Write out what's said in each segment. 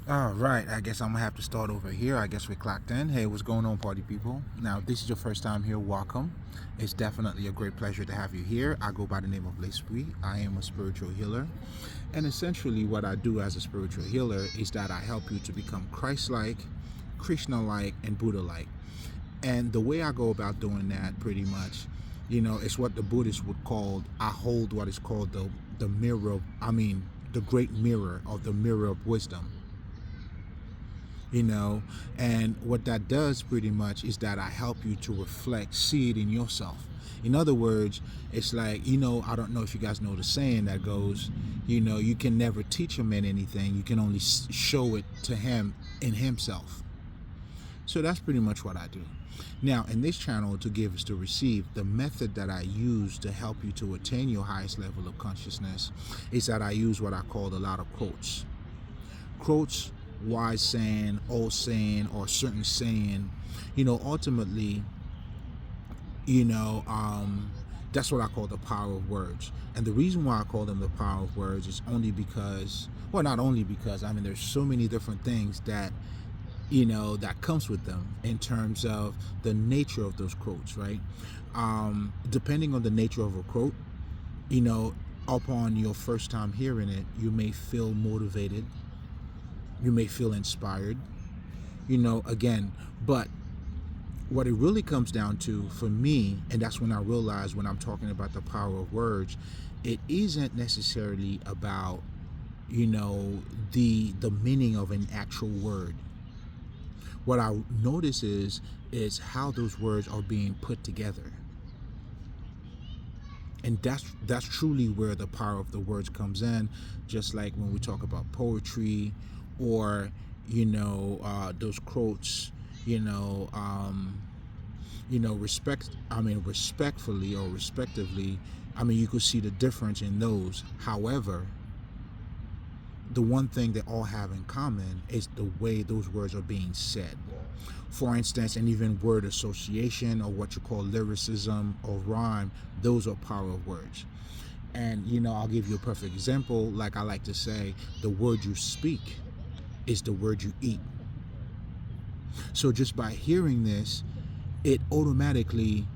All right, I guess I'm gonna have to start over here. I guess we clocked in. Hey, what's going on, party people? Now, if this is your first time here, welcome. It's definitely a great pleasure to have you here. I go by the name of L'Esprit. I am a spiritual healer. And essentially, what I do as a spiritual healer is that I help you to become Christ like, Krishna like, and Buddha like. And the way I go about doing that, pretty much, it's what the Buddhists would call, I hold what is called the mirror, the great mirror, or the mirror of wisdom. And what that does pretty much is that I help you to reflect, see it in yourself. In other words, it's like, I don't know if you guys know the saying that goes, you can never teach a man anything, you can only show it to him in himself. So that's pretty much what I do. Now, in this channel, to give is to receive, the method that I use to help you to attain your highest level of consciousness is that I use what I call a lot of quotes. Quotes, wise saying, old saying, or certain saying, ultimately, that's what I call the power of words. And the reason why I call them the power of words is only because, well, not only because, there's so many different things that, that comes with them in terms of the nature of those quotes, right? Depending on the nature of a quote, upon your first time hearing it, you may feel motivated, you may feel inspired, again, but what it really comes down to for me, and that's when I realize when I'm talking about the power of words, it isn't necessarily about, the meaning of an actual word. What I notice is how those words are being put together. And that's truly where the power of the words comes in, just like when we talk about poetry or, those quotes, respectfully or respectively, you could see the difference in those. However, the one thing they all have in common is the way those words are being said. For instance, and even word association, or what you call lyricism or rhyme, those are power of words. And, I'll give you a perfect example. Like I like to say, the word you speak is the word you eat. So just by hearing this, it automatically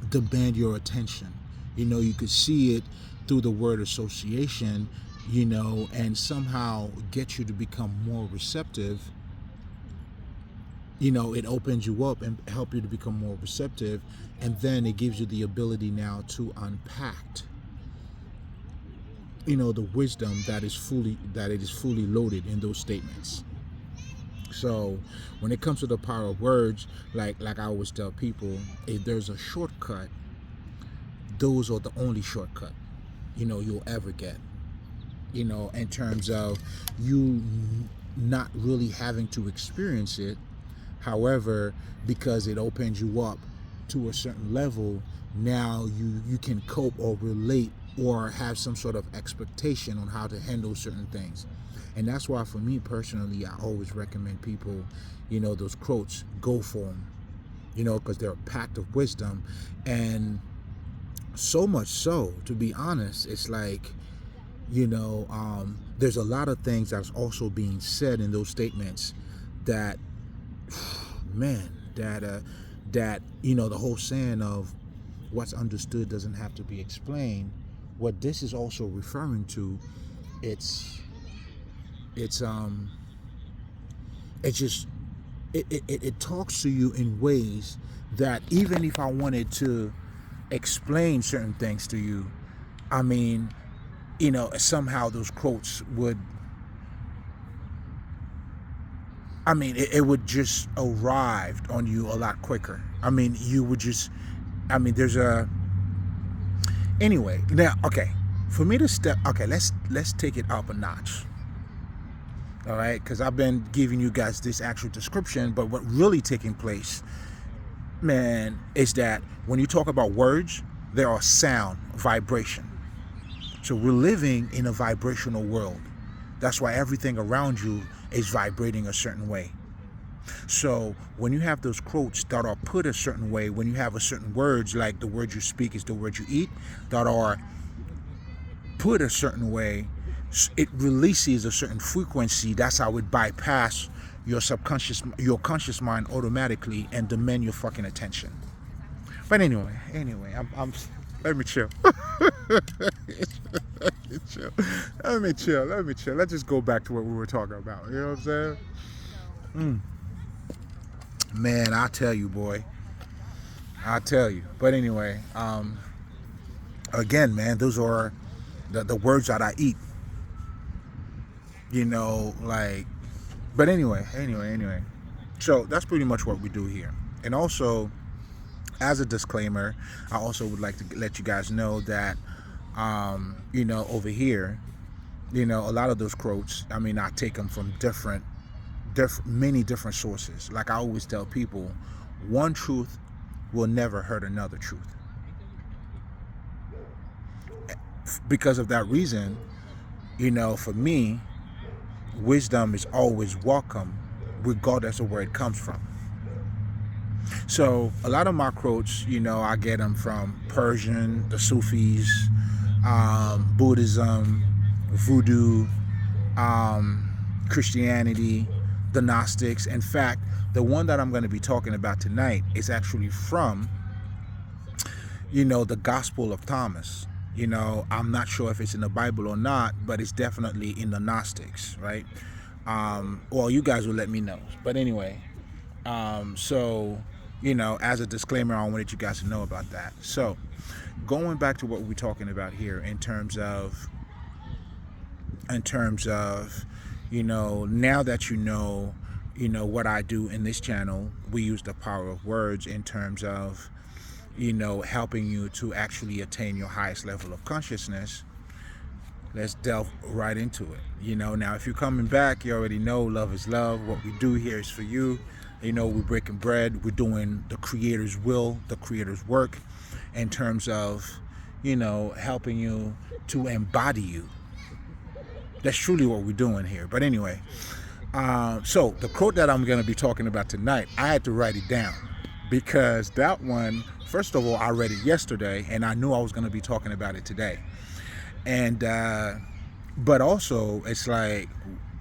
demand your attention. You could see it through the word association, and somehow get you to become more receptive. It opens you up and help you to become more receptive, and then it gives you the ability now to unpack, the wisdom that it is fully loaded in those statements. So when it comes to the power of words, like I always tell people, if there's a shortcut, those are the only shortcut, you'll ever get. In terms of you not really having to experience it. However, because it opens you up to a certain level, now you can cope or relate or have some sort of expectation on how to handle certain things. And that's why for me personally, I always recommend people, those quotes, go for them, because they're packed of wisdom. And so much so, to be honest, it's like, there's a lot of things that's also being said in those statements that, man, that the whole saying of what's understood doesn't have to be explained. What this is also referring to, it talks to you in ways that even if I wanted to explain certain things to you, somehow those quotes would, it would just arrive on you a lot quicker. You would just, anyway, now, okay, for me to let's take it up a notch. All right, because I've been giving you guys this actual description, but what really taking place, man, is that when you talk about words, there are sound, vibration. So we're living in a vibrational world. That's why everything around you is vibrating a certain way. So when you have those quotes that are put a certain way, when you have a certain words, like the word you speak is the word you eat, that are put a certain way, it releases a certain frequency. That's how it bypass your conscious mind automatically and demand your fucking attention. But anyway, I'm let me chill. Let me chill. Let's just go back to what we were talking about. You know what I'm saying? Man, I tell you, boy. I tell you. But anyway, again, man, those are the words that I eat. You know, like, but anyway. So that's pretty much what we do here. And also, as a disclaimer, I also would like to let you guys know that, you know, over here, you know, a lot of those quotes, I mean, I take them from many different sources. Like I always tell people, one truth will never hurt another truth. Because of that reason, you know, for me, wisdom is always welcome, regardless of where it comes from. So a lot of my quotes, you know, I get them from Persian, the Sufis, Buddhism, Voodoo, Christianity, the Gnostics. In fact, the one that I'm going to be talking about tonight is actually from, you know, the Gospel of Thomas. You know, I'm not sure if it's in the Bible or not, but it's definitely in the Gnostics, right? Well, you guys will let me know. But anyway, so, you know, as a disclaimer, I wanted you guys to know about that. So, going back to what we're talking about here in terms of, you know, now that you know what I do in this channel, we use the power of words in terms of, you know, helping you to actually attain your highest level of consciousness. Let's delve right into it. You know, now if you're coming back, you already know love is love. What we do here is for you. You know, we're breaking bread. We're doing the Creator's will, the Creator's work in terms of, you know, helping you to embody you. That's truly what we're doing here. But anyway, so the quote that I'm going to be talking about tonight, I had to write it down because that one, first of all, I read it yesterday and I knew I was going to be talking about it today. And, but also it's like,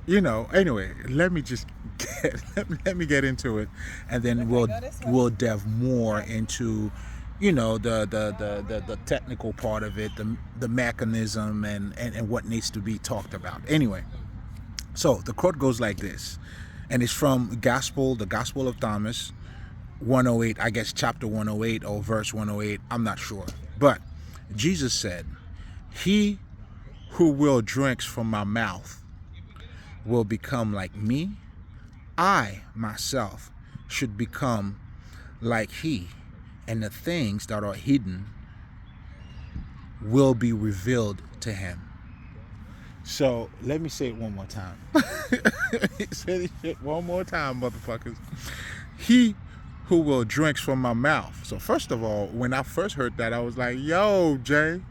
you know, anyway, let me get into it, and then we'll delve more into, you know, the technical part of it, the mechanism and what needs to be talked about. Anyway, so the quote goes like this, and it's from the Gospel of Thomas, 108, I guess chapter 108 or verse 108, I'm not sure. But Jesus said, "He who will drinks from my mouth will become like me. I myself should become like he, and the things that are hidden will be revealed to him." So let me say it one more time. Say it one more time, motherfuckers. He who will drinks from my mouth. So first of all, when I first heard that, I was like, yo, Jay, you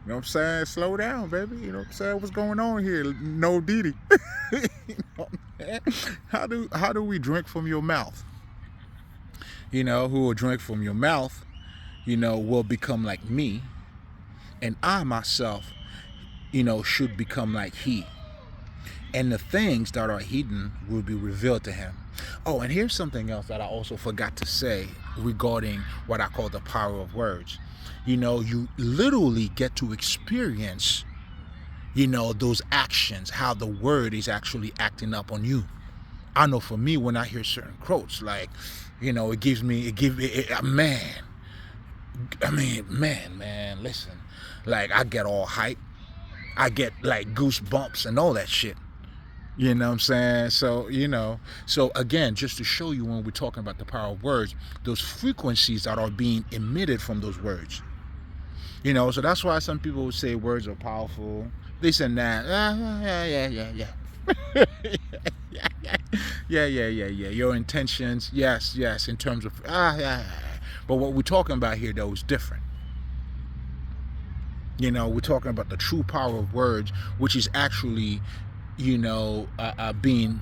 know what I'm saying? Slow down, baby. You know what I'm saying? What's going on here? No Diddy. You know, how do we drink from your mouth? You know, who will drink from your mouth, you know, will become like me, and I myself, you know, should become like he, and the things that are hidden will be revealed to him. Oh, and here's something else that I also forgot to say regarding what I call the power of words. You know, you literally get to experience, you know, those actions, how the word is actually acting up on you. I know for me, when I hear certain quotes, like, you know, man, listen, like I get all hype. I get like goosebumps and all that shit. You know what I'm saying? So, you know, so again, just to show you when we're talking about the power of words, those frequencies that are being emitted from those words. You know, so that's why some people would say words are powerful. This and that. Yeah. Your intentions, yes, in terms of, But what we're talking about here, though, is different. You know, we're talking about the true power of words, which is actually, you know, being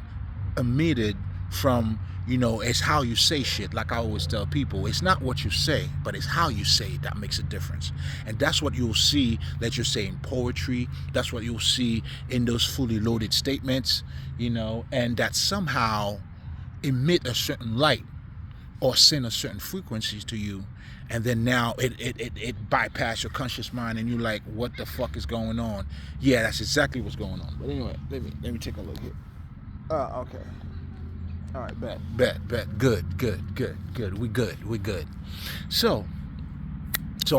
emitted from It's how you say shit. Like I always tell people, it's not what you say, but it's how you say it that makes a difference. And that's what you'll see that you're saying poetry. That's what you'll see in those fully loaded statements, and that somehow emit a certain light or send a certain frequencies to you. And then now it bypass your conscious mind, and you're like, what the fuck is going on? Yeah, that's exactly what's going on. But anyway, let me take a look here. Okay. All right, bet. Good. We good. So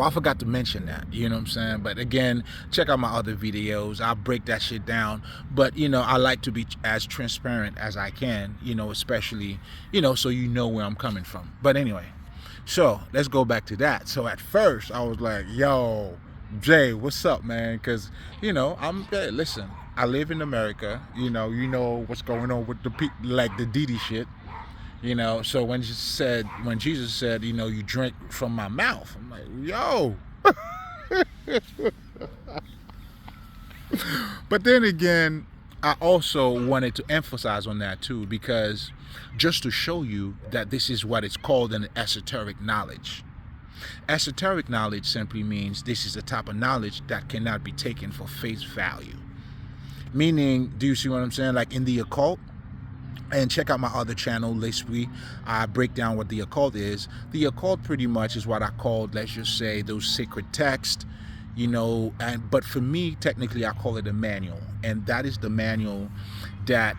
I forgot to mention that, you know what I'm saying? But again, check out my other videos. I'll break that shit down. But, I like to be as transparent as I can, especially, so you know where I'm coming from. But anyway, so let's go back to that. So at first I was like, yo, Jay, what's up, man? Because, listen, I live in America. You know what's going on with the people, like the Diddy shit. So when Jesus said, you drink from my mouth, I'm like, yo. But then again, I also wanted to emphasize on that too, because just to show you that this is what it's called an esoteric knowledge. Esoteric knowledge simply means this is a type of knowledge that cannot be taken for face value. Meaning, do you see what I'm saying? Like in the occult, and check out my other channel, L'Esprit. I break down what the occult is. The occult pretty much is what I call, let's just say, those sacred texts, but for me, technically, I call it a manual. And that is the manual that,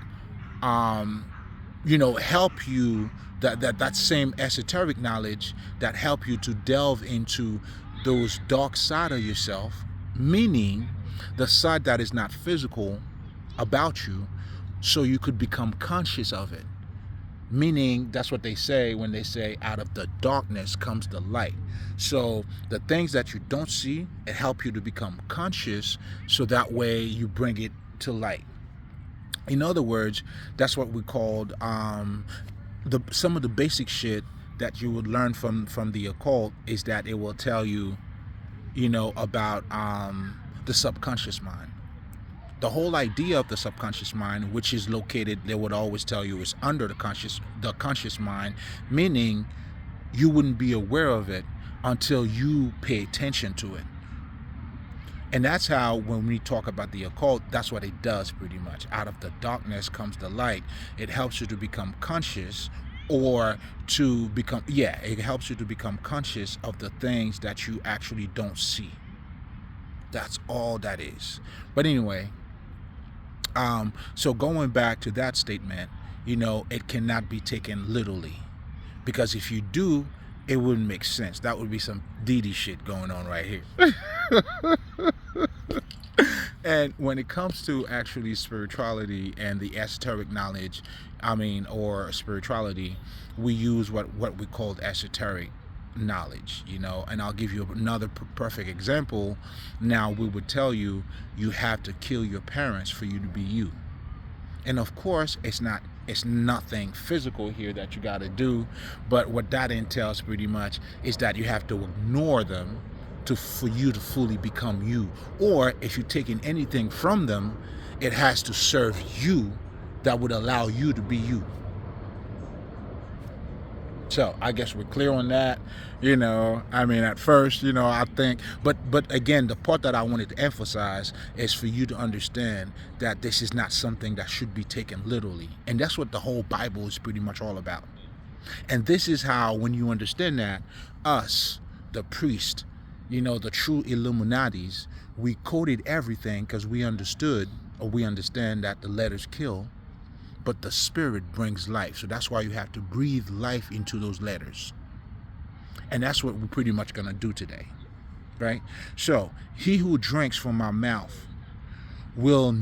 help you, that same esoteric knowledge that help you to delve into those dark side of yourself, meaning the side that is not physical about you, so you could become conscious of it. Meaning, that's what they say when they say out of the darkness comes the light. So the things that you don't see, it helps you to become conscious, so that way you bring it to light. In other words, that's what we called some of the basic shit that you would learn from the occult is that it will tell you, about the subconscious mind. The whole idea of the subconscious mind, which is located, they would always tell you, is under the conscious mind, meaning you wouldn't be aware of it until you pay attention to it. And that's how, when we talk about the occult, that's what it does pretty much. Out of the darkness comes the light. It helps you to become conscious, or to become, it helps you to become conscious of the things that you actually don't see. That's all that is. But anyway, so going back to that statement, it cannot be taken literally, because if you do, it wouldn't make sense. That would be some Diddy shit going on right here. And when it comes to actually spirituality and the esoteric knowledge, or spirituality, we use what we call esoteric knowledge, and I'll give you another perfect example. Now, we would tell you, you have to kill your parents for you to be you. And of course, it's nothing physical here that you got to do, but what that entails pretty much is that you have to ignore them for you to fully become you. Or if you're taking anything from them, it has to serve you, that would allow you to be you. So I guess we're clear on that. At first, I think, but again, the part that I wanted to emphasize is for you to understand that this is not something that should be taken literally. And that's what the whole Bible is pretty much all about. And this is how, when you understand that, us, the priest, the true Illuminatis, we coded everything because we understood, or we understand, that the letters kill, but the spirit brings life. So that's why you have to breathe life into those letters. And that's what we're pretty much going to do today, right? So he who drinks from my mouth will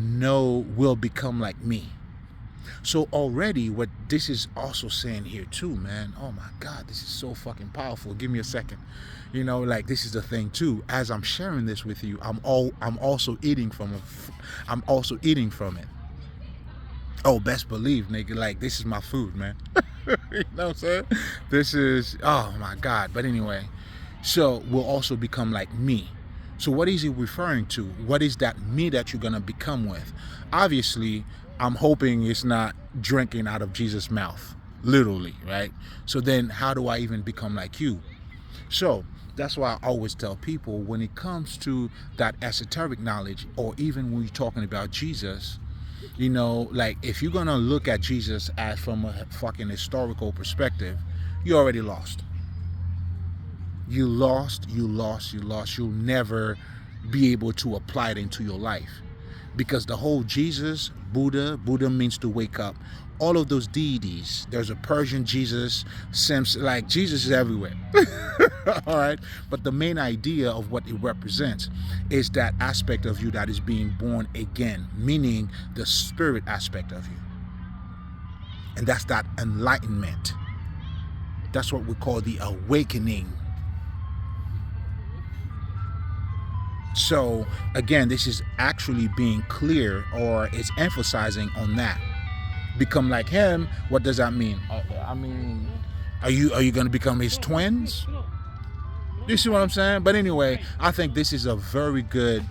become like me. So already, what this is also saying here too, man, oh my God, this is so fucking powerful. Give me a second. This is the thing too. As I'm sharing this with you, I'm also eating from it. Oh, best believe, nigga, this is my food, man. You know what I'm saying? This is, oh my God. But anyway, so we'll also become like me. So what is he referring to? What is that me that you're going to become with? Obviously, I'm hoping it's not drinking out of Jesus' mouth. literally, right? So then how do I even become like you? So that's why I always tell people, when it comes to that esoteric knowledge, or even when you're talking about Jesus, like if you're gonna look at Jesus as from a fucking historical perspective, you already lost. You lost, you lost, you lost. You'll never be able to apply it into your life. Because the whole Jesus, Buddha means to wake up. All of those deities, there's a Persian Jesus, like Jesus is everywhere. All right. But the main idea of what it represents is that aspect of you that is being born again, meaning the spirit aspect of you. And that's that enlightenment. That's what we call the awakening. So again, this is actually being clear, or it's emphasizing on that. Become like him. What does that mean? I mean, are you going to become his twins? You see what I'm saying? But anyway, I think this is a very good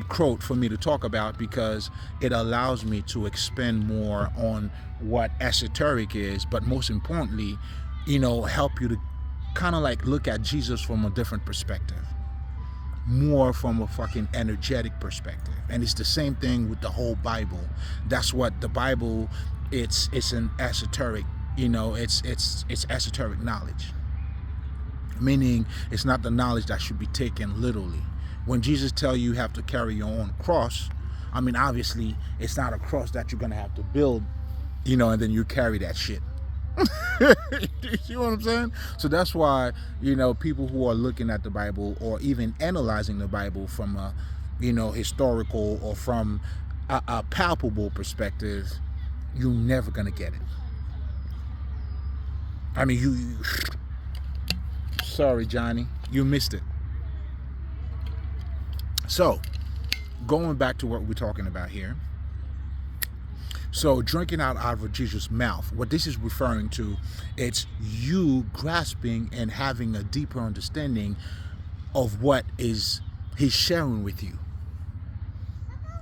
quote for me to talk about, because it allows me to expand more on what esoteric is, but most importantly, help you to kind of like look at Jesus from a different perspective, more from a fucking energetic perspective. And it's the same thing with the whole Bible. That's what the Bible, it's an esoteric, it's esoteric knowledge, meaning it's not the knowledge that should be taken literally. When Jesus tell you have to carry your own cross, I mean, obviously it's not a cross that you're gonna have to build, and then you carry that shit. You see what I'm saying? So that's why, people who are looking at the Bible, or even analyzing the Bible from a, historical, or from a palpable perspective, you're never gonna get it. I mean, you sorry, Johnny, you missed it. So, going back to what we're talking about here. So drinking out of Jesus' mouth, what this is referring to, it's you grasping and having a deeper understanding of what is he's sharing with you.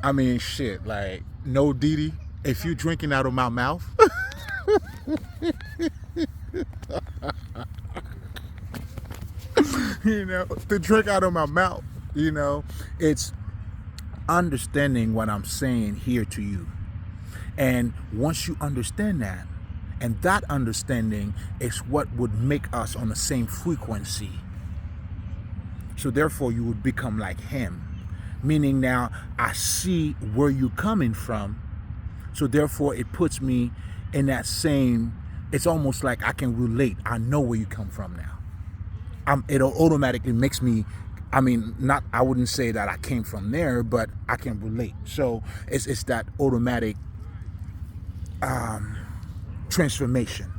I mean, shit, like, no Didi, if you drinking out of my mouth, to drink out of my mouth, it's understanding what I'm saying here to you. And once you understand that, and that understanding is what would make us on the same frequency. So therefore you would become like him. Meaning now I see where you're coming from. So therefore it puts me in that same, it's almost like I can relate. I know where you come from now. It automatically makes me, I wouldn't say that I came from there, but I can relate. So it's that automatic transformation.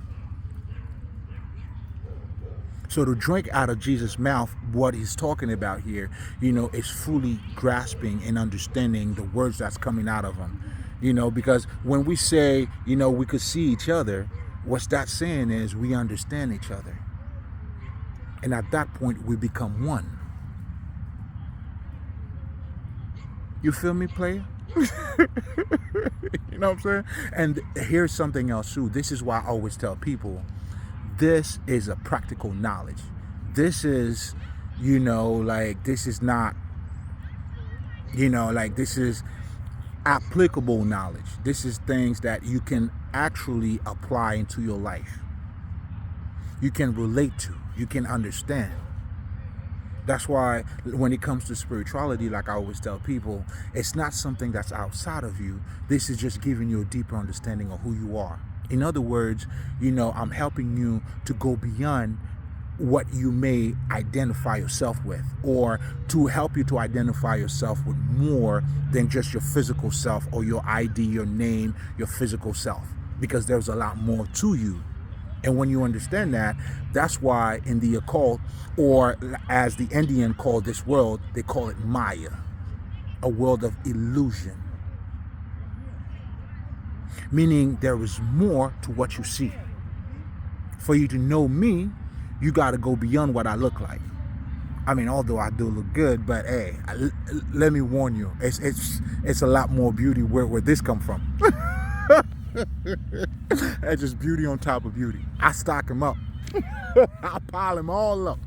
So to drink out of Jesus' mouth, what he's talking about here, is fully grasping and understanding the words that's coming out of him. Because when we say, we could see each other, what's that saying is we understand each other. And at that point, we become one. You feel me, player? You know what I'm saying? And here's something else too. This is why I always tell people, this is a practical knowledge. This is, this is not, this is applicable knowledge. This is things that you can actually apply into your life. You can relate to, you can understand. That's why when it comes to spirituality, like I always tell people, it's not something that's outside of you. This is just giving you a deeper understanding of who you are. In other words, I'm helping you to go beyond what you may identify yourself with, or to help you to identify yourself with more than just your physical self, or your ID, your name, your physical self, because there's a lot more to you. And when you understand that, that's why in the occult, or as the Indian call this world, they call it Maya, a world of illusion. Meaning there is more to what you see. For you to know me, you got to go beyond what I look like. Although I do look good, but hey, let me warn you, it's a lot more beauty where this come from. That's just beauty on top of beauty. I stock him up. I pile them all up.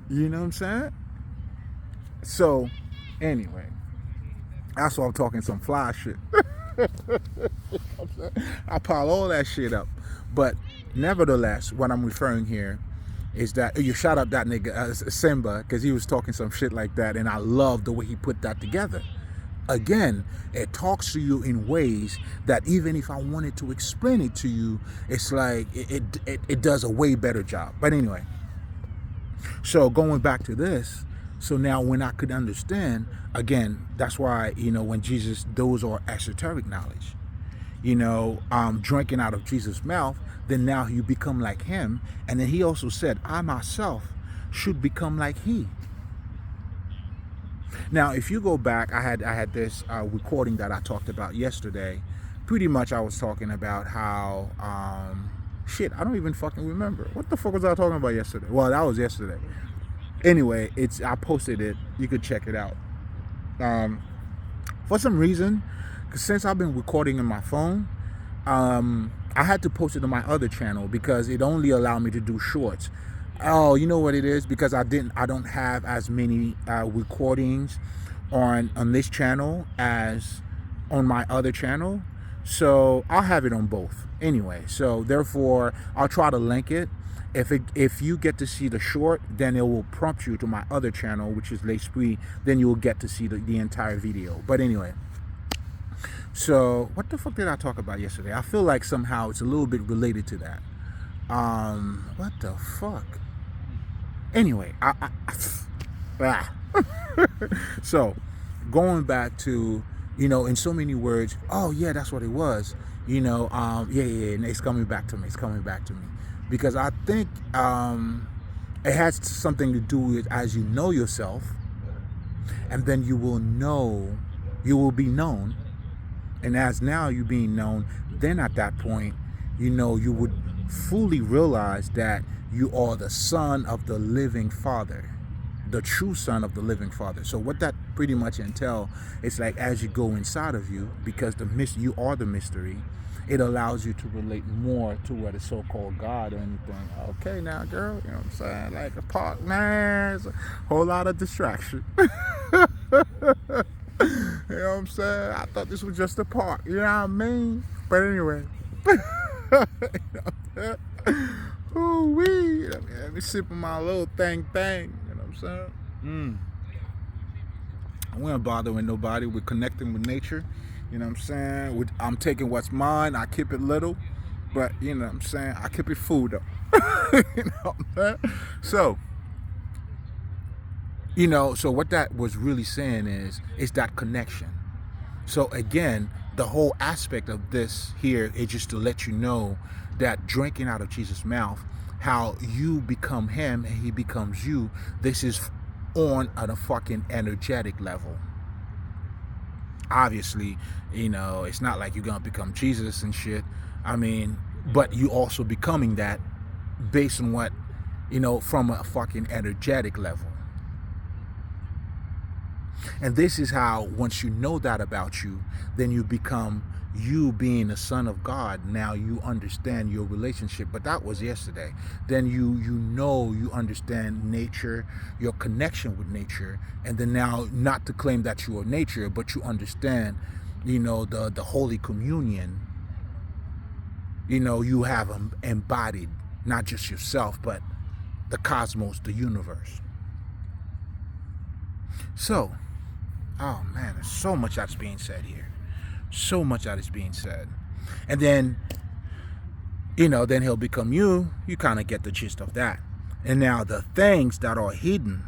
You know what I'm saying? So, anyway, that's why I'm talking some fly shit. I pile all that shit up. But nevertheless, what I'm referring here is that you shout out that nigga Simba, because he was talking some shit like that, and I love the way he put that together. Again, it talks to you in ways that even if I wanted to explain it to you, it's like it does a way better job. But anyway, so going back to this, so now when I could understand, again, that's why, when Jesus, those are esoteric knowledge, drinking out of Jesus' mouth, then now you become like him. And then he also said, I myself should become like he. Now, if you go back, I had this recording that I talked about yesterday. Pretty much I was talking about how, shit, I don't even fucking remember. What the fuck was I talking about yesterday? Well, that was yesterday. Anyway, I posted it. You could check it out. For some reason, since I've been recording in my phone, I had to post it on my other channel because it only allowed me to do shorts. Oh, you know what it is? Because I don't have as many recordings on this channel as on my other channel. So I'll have it on both anyway. So therefore, I'll try to link it. If you get to see the short, then it will prompt you to my other channel, which is L'Esprit. Then you will get to see the entire video. But anyway. So, what the fuck did I talk about yesterday? I feel like somehow it's a little bit related to that. What the fuck? Anyway, So, going back to, in so many words, oh yeah, that's what it was. Yeah, it's coming back to me. It's coming back to me. Because I think it has something to do with as you know yourself, and then you will be known. And as now you being known, then at that point, you would fully realize that you are the son of the living Father, the true son of the living Father. So what that pretty much entails, it's like as you go inside of you, because you are the mystery, it allows you to relate more to what is so-called God or anything. Okay, now, girl, you know what I'm saying? Like a park, man, it's a whole lot of distraction. You know what I'm saying? I thought this was just a park. You know what I mean? But anyway. Ooh-wee. Let me sip on my little thing. You know what I'm saying? I won't bother with nobody. We're connecting with nature. You know what I'm saying? I'm taking what's mine. I keep it little. But, you know what I'm saying? I keep it food up. You know what I'm saying? So what that was really saying is that connection. So again, the whole aspect of this here is just to let you know that drinking out of Jesus' mouth, how you become him and he becomes you, this is on a fucking energetic level. Obviously, it's not like you're gonna become Jesus and shit. I mean, but you also becoming that based on what, from a fucking energetic level. And this is how, once you know that about you, then you become you being a son of God. Now you understand your relationship. But that was yesterday. Then you understand nature, your connection with nature. And then now, not to claim that you are nature, but you understand, the Holy Communion. You have embodied not just yourself, but the cosmos, the universe. So, oh man, there's so much that's being said here. So much that is being said. And then, then he'll become you. You kind of get the gist of that. And now the things that are hidden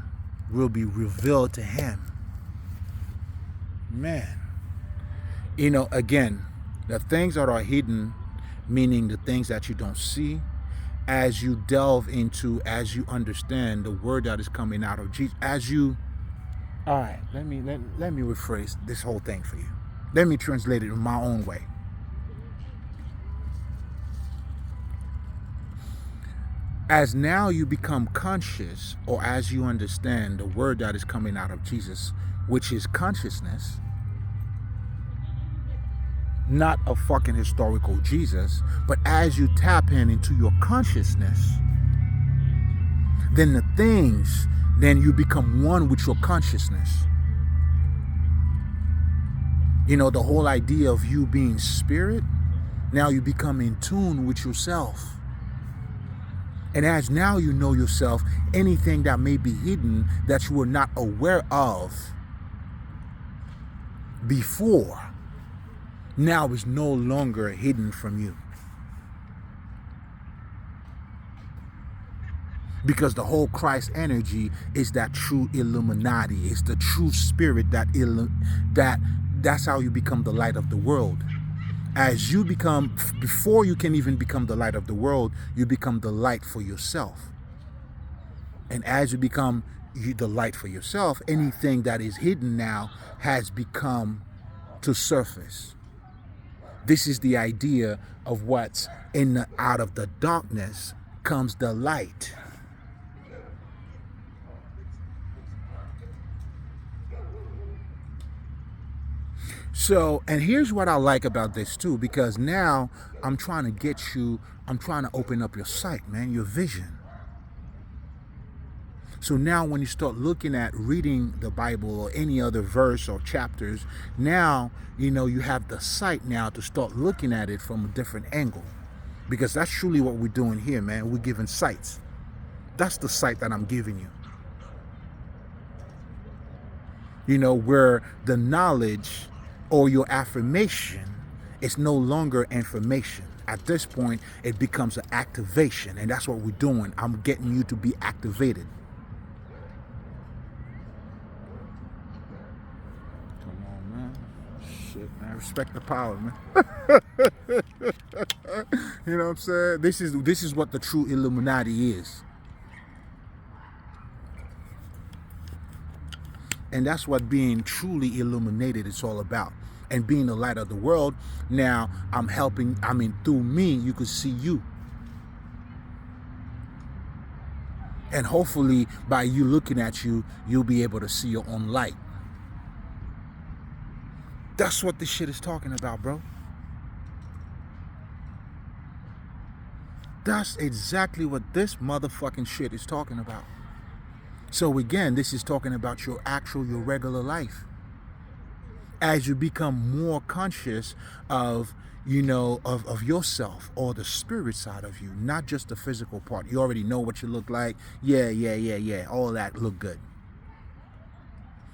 will be revealed to him. Man. Again, the things that are hidden, meaning the things that you don't see, as you delve into, as you understand the word that is coming out of Jesus, all right, let me rephrase this whole thing for you. Let me translate it in my own way. As now you become conscious, or as you understand the word that is coming out of Jesus, which is consciousness, not a fucking historical Jesus, but as you tap into your consciousness, then then you become one with your consciousness. You know, the whole idea of you being spirit, now you become in tune with yourself. And as now you know yourself, anything that may be hidden that you were not aware of before, now is no longer hidden from you. Because the whole Christ energy is that true Illuminati. It's the true spirit that's how you become the light of the world. As you become, before you can even become the light of the world, you become the light for yourself. And as you become the light for yourself, anything that is hidden now has become to surface. This is the idea of what's out of the darkness comes the light. So, and here's what I like about this too, because now I'm trying to open up your sight, man, your vision. So now when you start looking at reading the Bible or any other verse or chapters, now, you know, you have the sight now to start looking at it from a different angle. Because that's truly what we're doing here, man. We're giving sights. That's the sight that I'm giving you. You know, where the knowledge or your affirmation is no longer information. At this point, it becomes an activation, and that's what we're doing. I'm getting you to be activated. Come on, man. Shit, man. Respect the power, man. You know what I'm saying? This is what the true Illuminati is. And that's what being truly illuminated is all about. And being the light of the world, now I'm helping, through me, you could see you. And hopefully, by you looking at you, you'll be able to see your own light. That's what this shit is talking about, bro. That's exactly what this motherfucking shit is talking about. So again, this is talking about your regular life. As you become more conscious of, you know, of yourself or the spirit side of you, not just the physical part. You already know what you look like. Yeah. All that look good.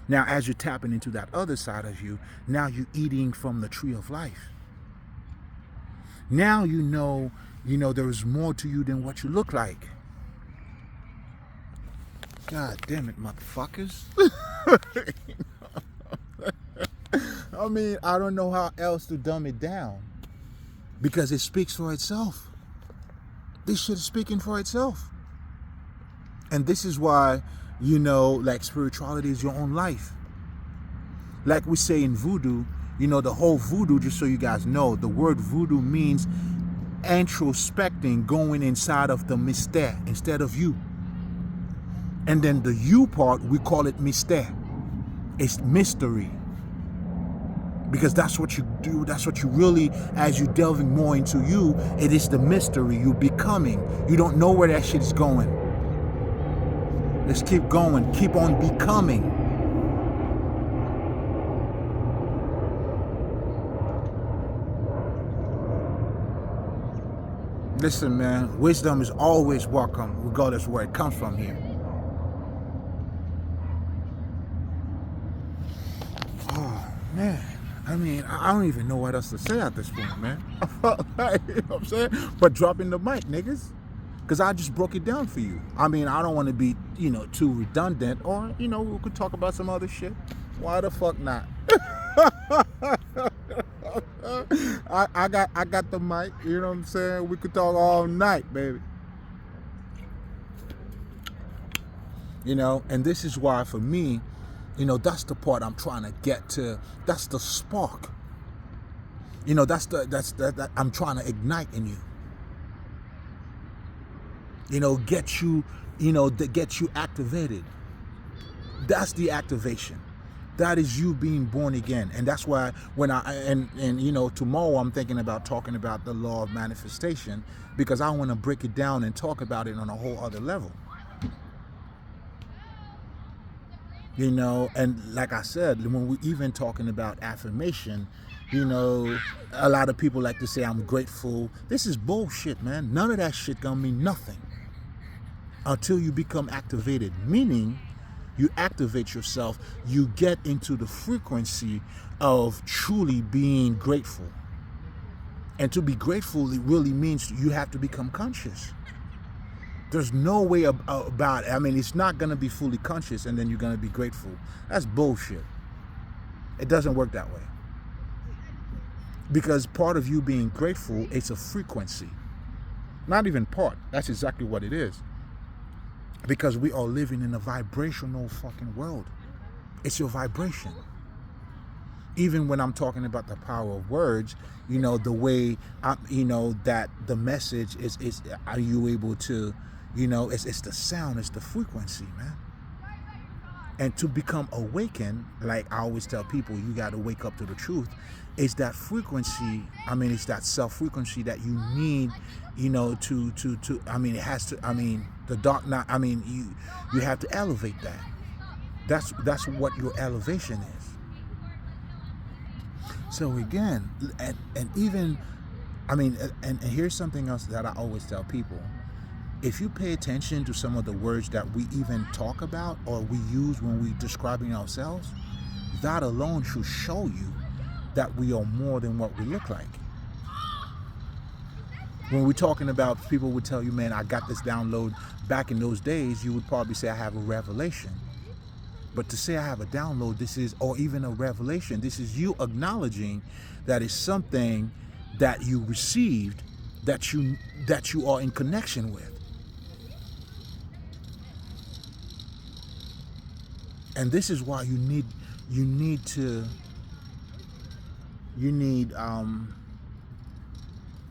Now, as you're tapping into that other side of you, now you're eating from the tree of life. Now you know, there is more to you than what you look like. God damn it, motherfuckers. I mean, I don't know how else to dumb it down. Because it speaks for itself. This shit is speaking for itself. And this is why, you know, like spirituality is your own life. Like we say in voodoo, you know, the whole voodoo, just so you guys know, the word voodoo means introspecting, going inside of the mystère instead of you. And then the you part, we call it mystère. It's mystery. Because that's what you do. That's what you really, as you're delving more into you, it is the mystery. You're becoming. You don't know where that shit is going. Let's keep going. Keep on becoming. Listen, man, wisdom is always welcome, regardless of where it comes from here. Oh, man. I mean, I don't even know what else to say at this point, man. You know what I'm saying? But dropping the mic, niggas. Because I just broke it down for you. I mean, I don't want to be, you know, too redundant. Or, you know, we could talk about some other shit. Why the fuck not? I got the mic. You know what I'm saying? We could talk all night, baby. You know, and this is why, for me, you know, that's the part I'm trying to get to. That's the spark. You know, that I'm trying to ignite in you. You know, get you activated. That's the activation. That is you being born again. And that's why when and you know, tomorrow I'm thinking about talking about the law of manifestation, because I want to break it down and talk about it on a whole other level. You know, and like I said, when we even talking about affirmation, you know, a lot of people like to say I'm grateful. This is bullshit, man. None of that shit gonna mean nothing until you become activated, meaning you activate yourself, you get into the frequency of truly being grateful. And to be grateful, it really means you have to become conscious. There's no way about it. I mean, it's not going to be fully conscious and then you're going to be grateful. That's bullshit. It doesn't work that way. Because part of you being grateful, it's a frequency. Not even part. That's exactly what it is. Because we are living in a vibrational fucking world. It's your vibration. Even when I'm talking about the power of words, you know, the way, you know, that the message is are you able to, you know, it's the sound, it's the frequency, man. And to become awakened, like I always tell people, you got to wake up to the truth. It's that frequency. I mean, it's that self-frequency that you need, you know, to. I mean, it has to. I mean, the dark night. I mean, you have to elevate that. That's what your elevation is. So again, and even, I mean, and here's something else that I always tell people. If you pay attention to some of the words that we even talk about or we use when we're describing ourselves, that alone should show you that we are more than what we look like. When we're talking about, people would tell you, man, I got this download. Back in those days, you would probably say I have a revelation. But to say I have a download, this is, or even a revelation, this is you acknowledging that it's something that you received that you are in connection with. And this is why you need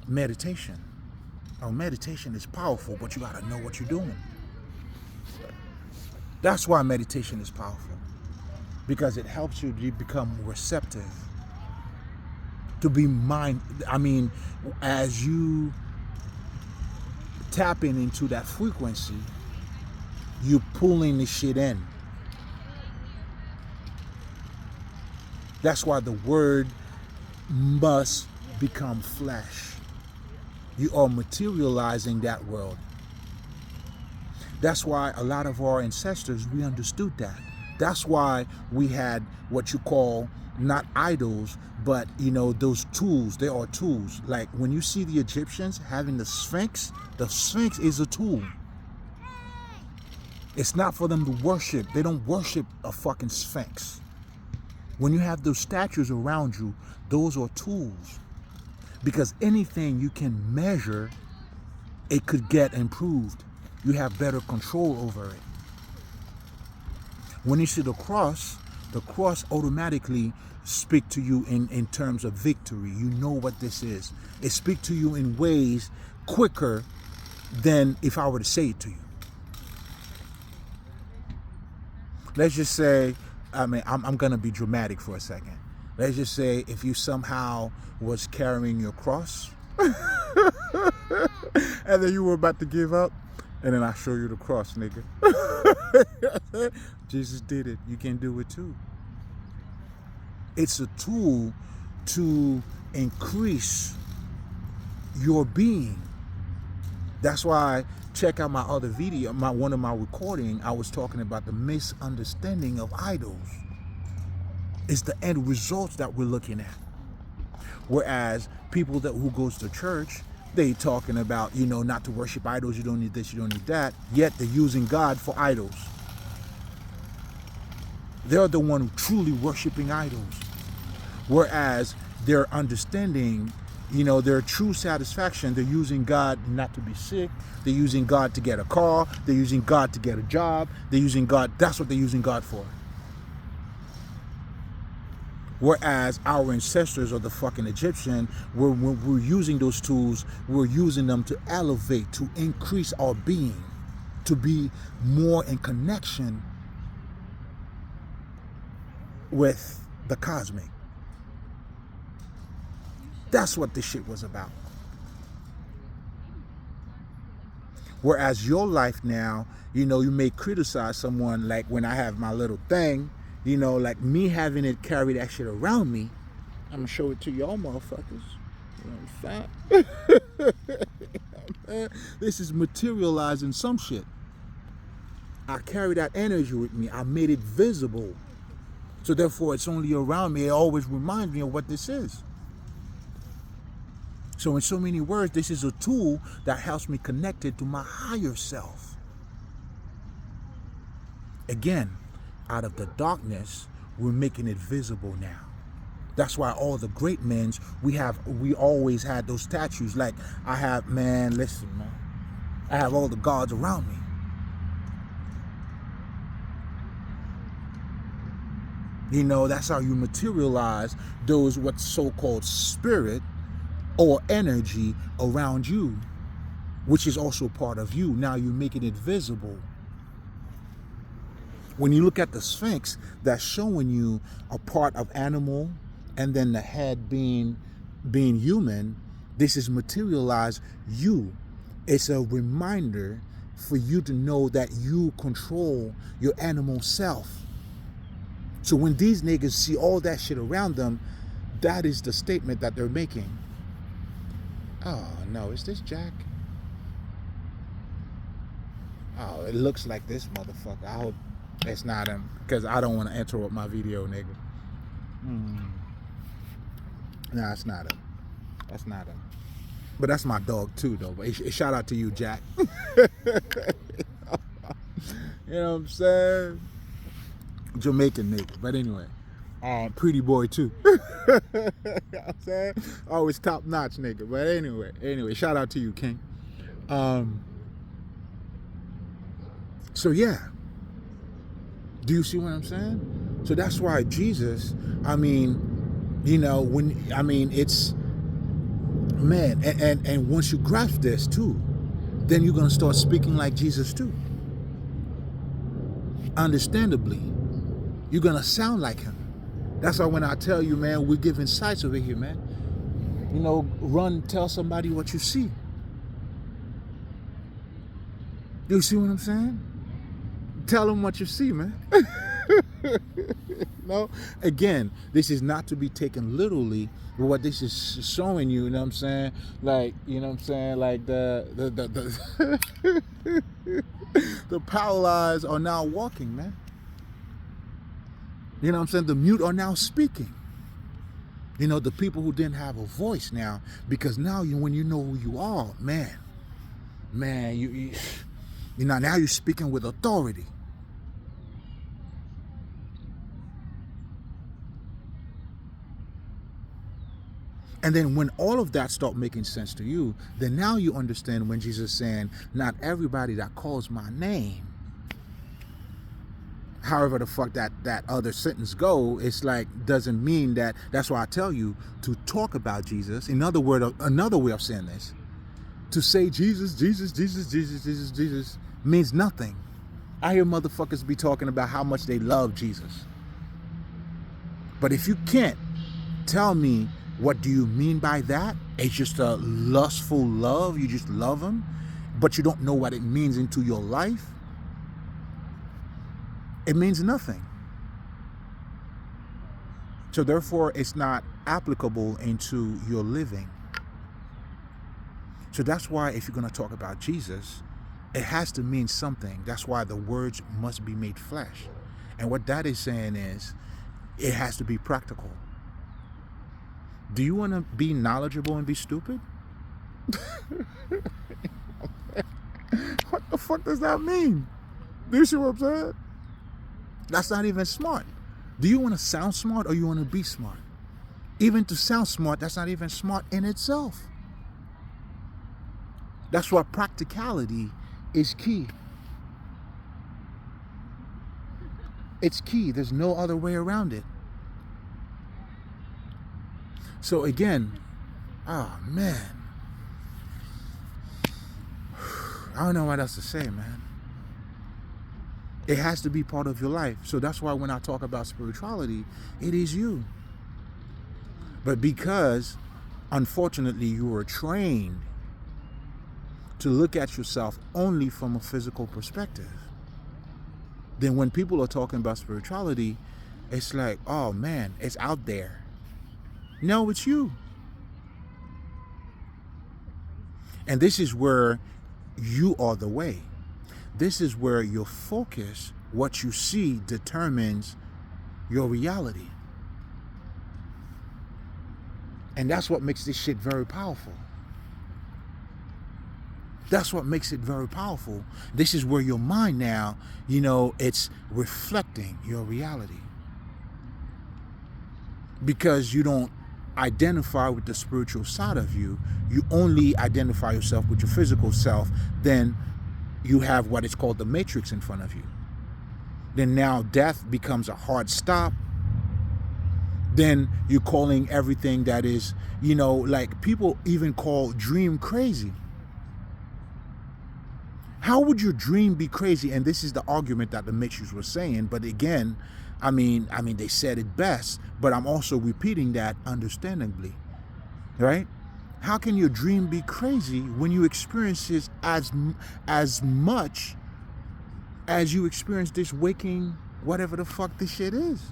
meditation. Oh, meditation is powerful, but you gotta know what you're doing. That's why meditation is powerful, because it helps you to become receptive, to be I mean, as you tapping into that frequency, you pulling the shit in. That's why the word must become flesh. You are materializing that world. That's why a lot of our ancestors, we understood that. That's why we had what you call not idols, but, you know, those tools. They are tools. Like when you see the Egyptians having the Sphinx is a tool. It's not for them to worship. They don't worship a fucking Sphinx. When you have those statues around you, those are tools. Because anything you can measure, it could get improved. You have better control over it. When you see the cross automatically speaks to you in terms of victory. You know what this is. It speaks to you in ways quicker than if I were to say it to you. Let's just say, I mean, I'm going to be dramatic for a second. Let's just say if you somehow was carrying your cross and then you were about to give up, and then I show you the cross, nigga. Jesus did it. You can do it too. It's a tool to increase your being. That's why, check out my other video, one of my recording, I was talking about the misunderstanding of idols. It's the end results that we're looking at. Whereas people who goes to church, they talking about, you know, not to worship idols, you don't need this, you don't need that, yet they're using God for idols. They're the one truly worshiping idols. Whereas they're understanding, you know, their true satisfaction, they're using God not to be sick, they're using God to get a car, they're using God to get a job, they're using God, that's what they're using God for. Whereas our ancestors or the fucking Egyptian, when we're using those tools, we're using them to elevate, to increase our being, to be more in connection with the cosmic. That's what this shit was about. Whereas your life now, you know, you may criticize someone, like when I have my little thing, you know, like me having it carry that shit around me. I'm gonna show it to y'all motherfuckers. You know what I'm saying? This is materializing some shit. I carry that energy with me. I made it visible. So therefore it's only around me. It always reminds me of what this is. So in so many words, this is a tool that helps me connected to my higher self. Again, out of the darkness, we're making it visible now. That's why all the great men, we always had those statues. Like I have, man, listen, man. I have all the gods around me. You know, that's how you materialize those what's so-called spirit or energy around you, which is also part of you. Now you're making it visible. When you look at the Sphinx, that's showing you a part of animal and then the head being human. This is materialized you. It's a reminder for you to know that you control your animal self. So when these niggas see all that shit around them, that is the statement that they're making. Oh no, is this Jack? Oh, it looks like this motherfucker. I hope it's not him, because I don't want to interrupt my video, nigga. Nah, it's not him. That's not him. But that's my dog too, though. But shout out to you, Jack. You know what I'm saying? Jamaican nigga. But anyway, pretty boy too. You know what I'm saying? Always top notch nigga. But anyway, shout out to you, King. So yeah. Do you see what I'm saying? So that's why Jesus, I mean, you know, it's, man, and once you grasp this too, then you're gonna start speaking like Jesus too. Understandably, you're gonna sound like him. That's why when I tell you, man, we're giving sights over here, man. You know, tell somebody what you see. Do you see what I'm saying? Tell them what you see, man. No, again, this is not to be taken literally. But what this is showing you, you know what I'm saying? Like, you know what I'm saying? Like the paralyzed are now walking, man. You know what I'm saying? The mute are now speaking. You know, the people who didn't have a voice now, because now when you know who you are, man, you know, now you're speaking with authority. And then when all of that start making sense to you, then now you understand when Jesus is saying, not everybody that calls my name, however the fuck that other sentence go, it's like, doesn't mean that. That's why I tell you to talk about Jesus. In other words, another way of saying this, to say Jesus, Jesus, Jesus, Jesus, Jesus, Jesus means nothing. I hear motherfuckers be talking about how much they love Jesus. But if you can't tell me what do you mean by that, it's just a lustful love, you just love him, but you don't know what it means into your life, it means nothing. So therefore, it's not applicable into your living. So that's why if you're going to talk about Jesus, it has to mean something. That's why the words must be made flesh. And what that is saying is, it has to be practical. Do you want to be knowledgeable and be stupid? What the fuck does that mean? Do you see what I'm saying? That's not even smart. Do you want to sound smart or you want to be smart? Even to sound smart, that's not even smart in itself. That's why practicality is key. It's key. There's no other way around it. So again, oh man, I don't know what else to say, man. It has to be part of your life. So that's why when I talk about spirituality, it is you. But because, unfortunately, you were trained to look at yourself only from a physical perspective, then when people are talking about spirituality, it's like, oh man, it's out there. No, it's you. And this is where you are the way. This is where your focus, what you see, determines your reality. And that's what makes this shit very powerful. That's what makes it very powerful. This is where your mind now, it's reflecting your reality. Because you don't identify with the spiritual side of you, you only identify yourself with your physical self, then you have what is called the matrix in front of you. Then now death becomes a hard stop. Then you're calling everything that is, like people even call dream crazy. How would your dream be crazy? And this is the argument that the Matrix was saying. But again, I mean, they said it best, but I'm also repeating that understandably, right? How can your dream be crazy when you experience it as much as you experience this waking, whatever the fuck this shit is?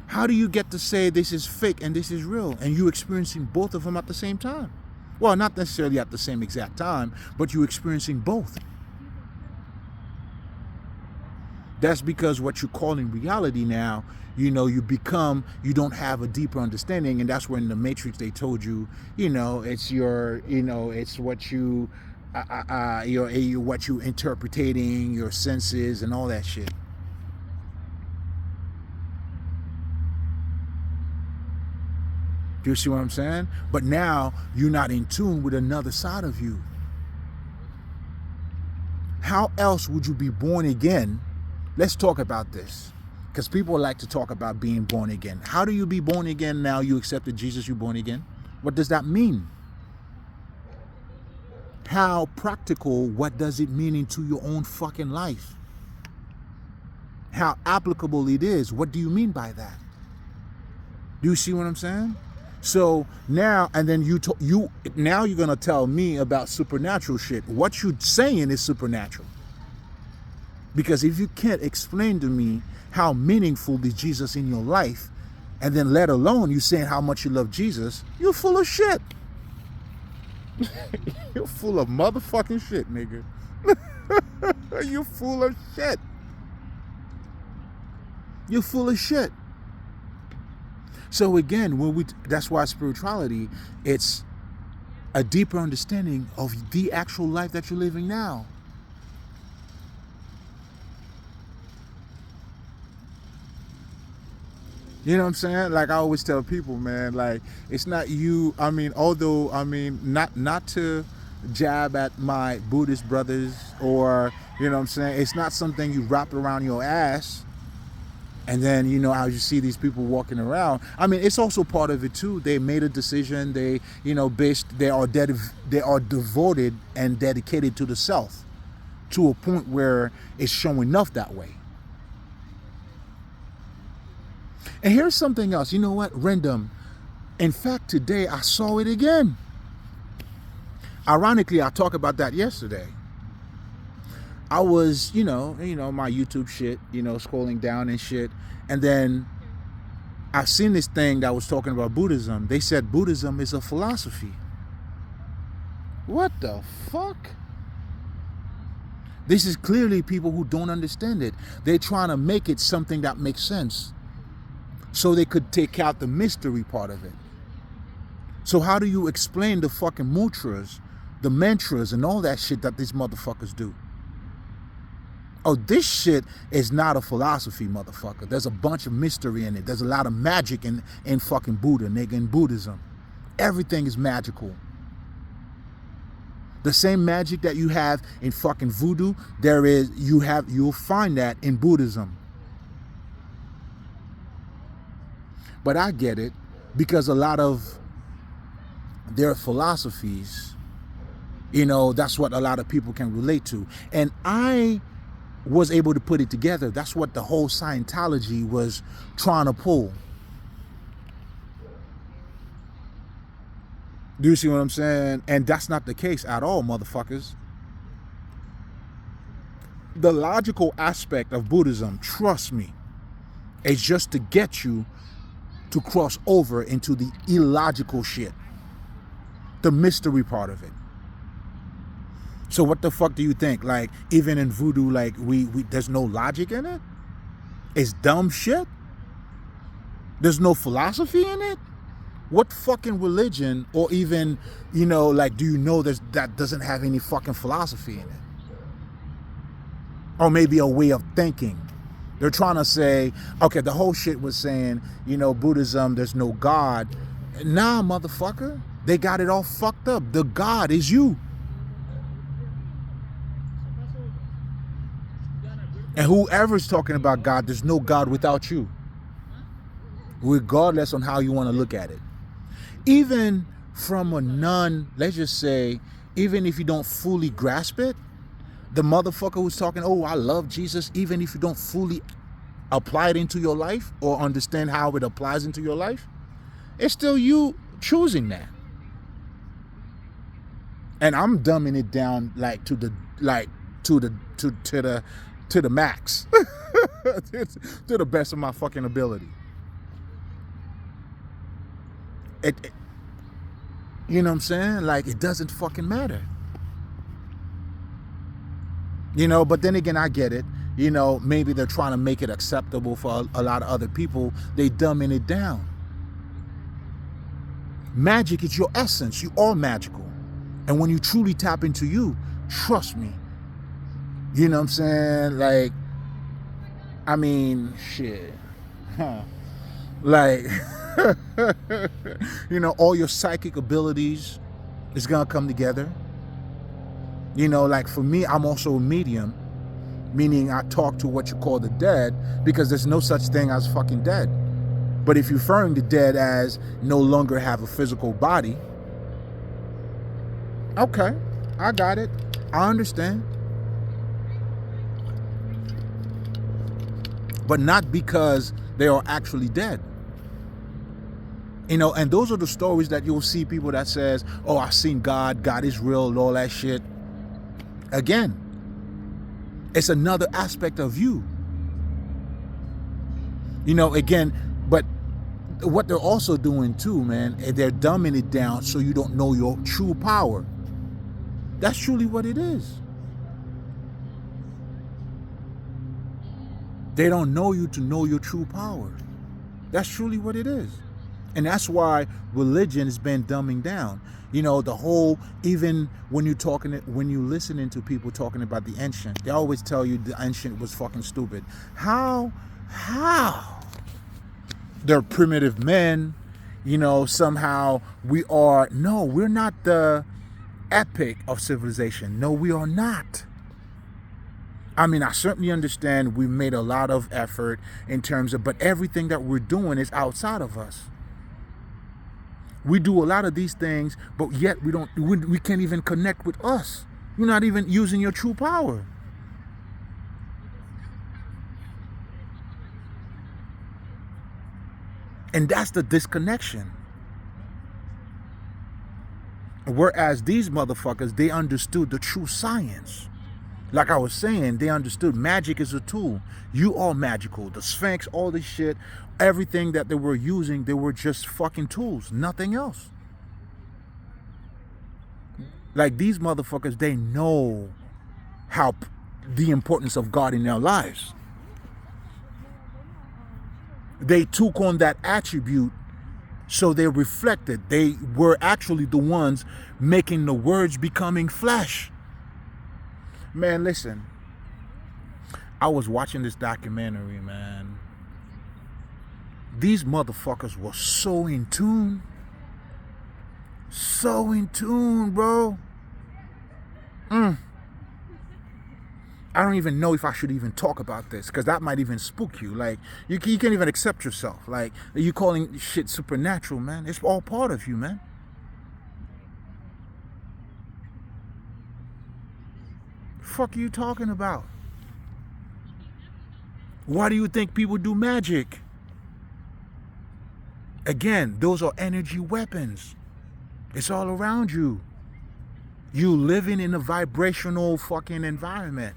How do you get to say this is fake and this is real, and you experiencing both of them at the same time? Well, not necessarily at the same exact time, but you're experiencing both. That's because what you call in reality now, you don't have a deeper understanding. And that's where in the Matrix they told you, it's your, it's what you, what you interpreting, your senses and all that shit. Do you see what I'm saying? But now you're not in tune with another side of you. How else would you be born again? Let's talk about this, because people like to talk about being born again. How do you be born again now you accepted Jesus, you're born again? What does that mean? How practical, what does it mean into your own fucking life? How applicable it is, what do you mean by that? Do you see what I'm saying? So now, and then now you're gonna tell me about supernatural shit. What you're saying is supernatural. Because if you can't explain to me how meaningful is Jesus in your life, and then let alone you saying how much you love Jesus, you're full of shit. You're full of motherfucking shit, nigga. You're full of shit. You're full of shit. So again, that's why spirituality, it's a deeper understanding of the actual life that you're living now. You know what I'm saying? Like I always tell people, man, like it's not you. Not to jab at my Buddhist brothers, or, you know what I'm saying? It's not something you wrap around your ass. And then, how you see these people walking around. It's also part of it too. They made a decision. They are devoted and dedicated to the self to a point where it's showing enough that way. And here's something else. You know what? Random. In fact, today I saw it again. Ironically, I talked about that yesterday. I was, my YouTube shit, scrolling down and shit. And then I've seen this thing that was talking about Buddhism. They said Buddhism is a philosophy. What the fuck? This is clearly people who don't understand it. They're trying to make it something that makes sense, so they could take out the mystery part of it. So how do you explain the fucking the mantras and all that shit that these motherfuckers do? Oh, this shit is not a philosophy, motherfucker. There's a bunch of mystery in it. There's a lot of magic in fucking Buddha, nigga, in Buddhism. Everything is magical. The same magic that you have in fucking voodoo, you'll find that in Buddhism. But I get it, because a lot of their philosophies You know, that's what a lot of people can relate to. And I was able to put it together. That's what the whole Scientology was trying to pull. Do you see what I'm saying? And that's not the case at all, motherfuckers. The logical aspect of Buddhism, trust me, is just to get you to cross over into the illogical shit. The mystery part of it. So what the fuck do you think? Like, even in voodoo, like, we there's no logic in it? It's dumb shit? There's no philosophy in it? What fucking religion, or even, you know, like, do you know that doesn't have any fucking philosophy in it? Or maybe a way of thinking. They're trying to say, okay, the whole shit was saying, you know, Buddhism, there's no God. Nah, motherfucker. They got it all fucked up. The God is you. And whoever's talking about God, there's no God without you. Regardless on how you want to look at it. Even from a non, let's just say, even if you don't fully grasp it, the motherfucker who's talking, oh, I love Jesus, even if you don't fully apply it into your life or understand how it applies into your life, it's still you choosing that. And I'm dumbing it down like to the max. To the best of my fucking ability. It, you know what I'm saying? Like, it doesn't fucking matter. You know, but then again, I get it. You know, maybe they're trying to make it acceptable for a lot of other people. They dumbing it down. Magic is your essence. You are magical. And when you truly tap into you, trust me. You know what I'm saying? Like, I mean, shit. Like, you know, all your psychic abilities is going to come together. You know, like for me, I'm also a medium, meaning I talk to what you call the dead, because there's no such thing as fucking dead. But if you're referring to dead as no longer have a physical body, okay, I got it. I understand. But not because they are actually dead. You know, and those are the stories that you'll see people that says, oh, I've seen God, God is real, and all that shit. Again, it's another aspect of you. You know, again, but what they're also doing too, man, they're dumbing it down so you don't know your true power. That's truly what it is. They don't know you to know your true power. That's truly what it is. And that's why religion has been dumbing down. You know, the whole, even when you're listening to people talking about the ancient, they always tell you the ancient was fucking stupid. How? They're primitive men, you know, somehow we're not the epic of civilization. No, we are not. I mean, I certainly understand we made a lot of effort in terms of, but everything that we're doing is outside of us. We do a lot of these things, but yet we can't even connect with us. You're not even using your true power. And that's the disconnection. Whereas these motherfuckers, they understood the true science. Like I was saying, they understood magic is a tool. You are magical. The Sphinx, all this shit, everything that they were using, they were just fucking tools, nothing else. Like these motherfuckers, they know how the importance of God in their lives. They took on that attribute, so they reflected. They were actually the ones making the words becoming flesh. Man, listen, I was watching this documentary, man. These motherfuckers were so in tune. So in tune, bro. I don't even know if I should even talk about this, because that might even spook you. Like, you can't even accept yourself. Like, you calling shit supernatural, man. It's all part of you, man. fuck are you talking about? Why do you think people do magic? Again, those are energy weapons. It's all around you. You living in a vibrational fucking environment.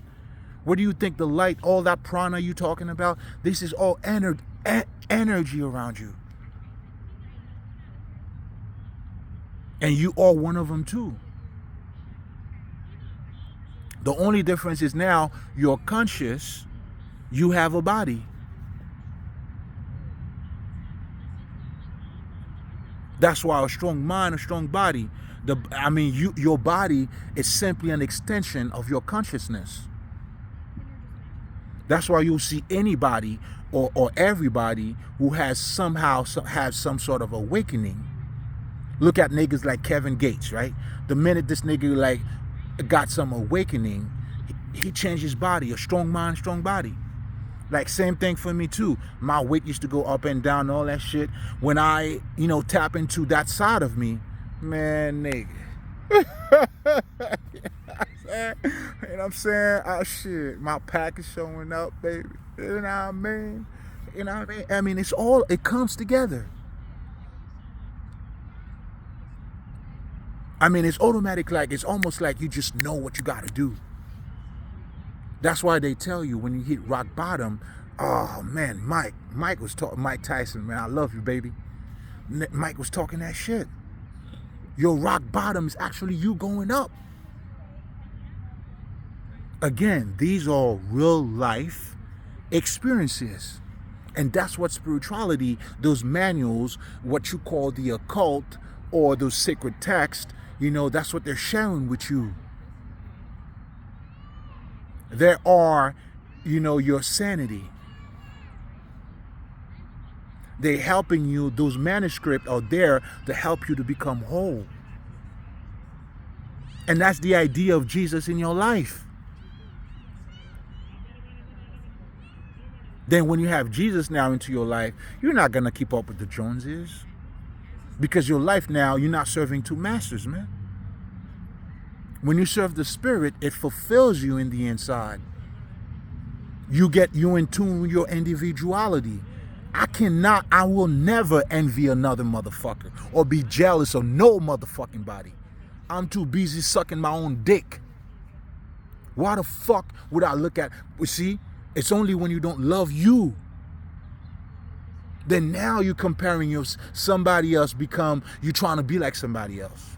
What do you think the light, all that prana you talking about? This is all energy around you. And you are one of them too. The only difference is now you're conscious, you have a body. That's why a strong mind, a strong body. Your body is simply an extension of your consciousness. That's why you'll see anybody or everybody who has has some sort of awakening. Look at niggas like Kevin Gates, right? The minute this nigga like got some awakening, he changed his body. A strong mind, strong body. Like same thing for me too. My weight used to go up and down, all that shit. When I, tap into that side of me, man, nigga. You know what I'm saying? Oh shit, my pack is showing up, baby. You know what I mean? It comes together. It's automatic, like it's almost like you just know what you gotta do. That's why they tell you when you hit rock bottom, oh man, Mike was talking, Mike Tyson, man, I love you, baby. Mike was talking that shit. Your rock bottom is actually you going up. Again, these are real life experiences. And that's what spirituality, those manuals, what you call the occult or those sacred texts, that's what they're sharing with you. There are, your sanity. They're helping you. Those manuscripts are there to help you to become whole. And that's the idea of Jesus in your life. Then when you have Jesus now into your life, you're not going to keep up with the Joneses. Because your life now, you're not serving two masters, man. When you serve the Spirit, it fulfills you in the inside. You in tune with your individuality. I will never envy another motherfucker or be jealous of no motherfucking body. I'm too busy sucking my own dick. Why the fuck would I look at, see, it's only when you don't love you. Then now you're comparing somebody else you're trying to be like somebody else.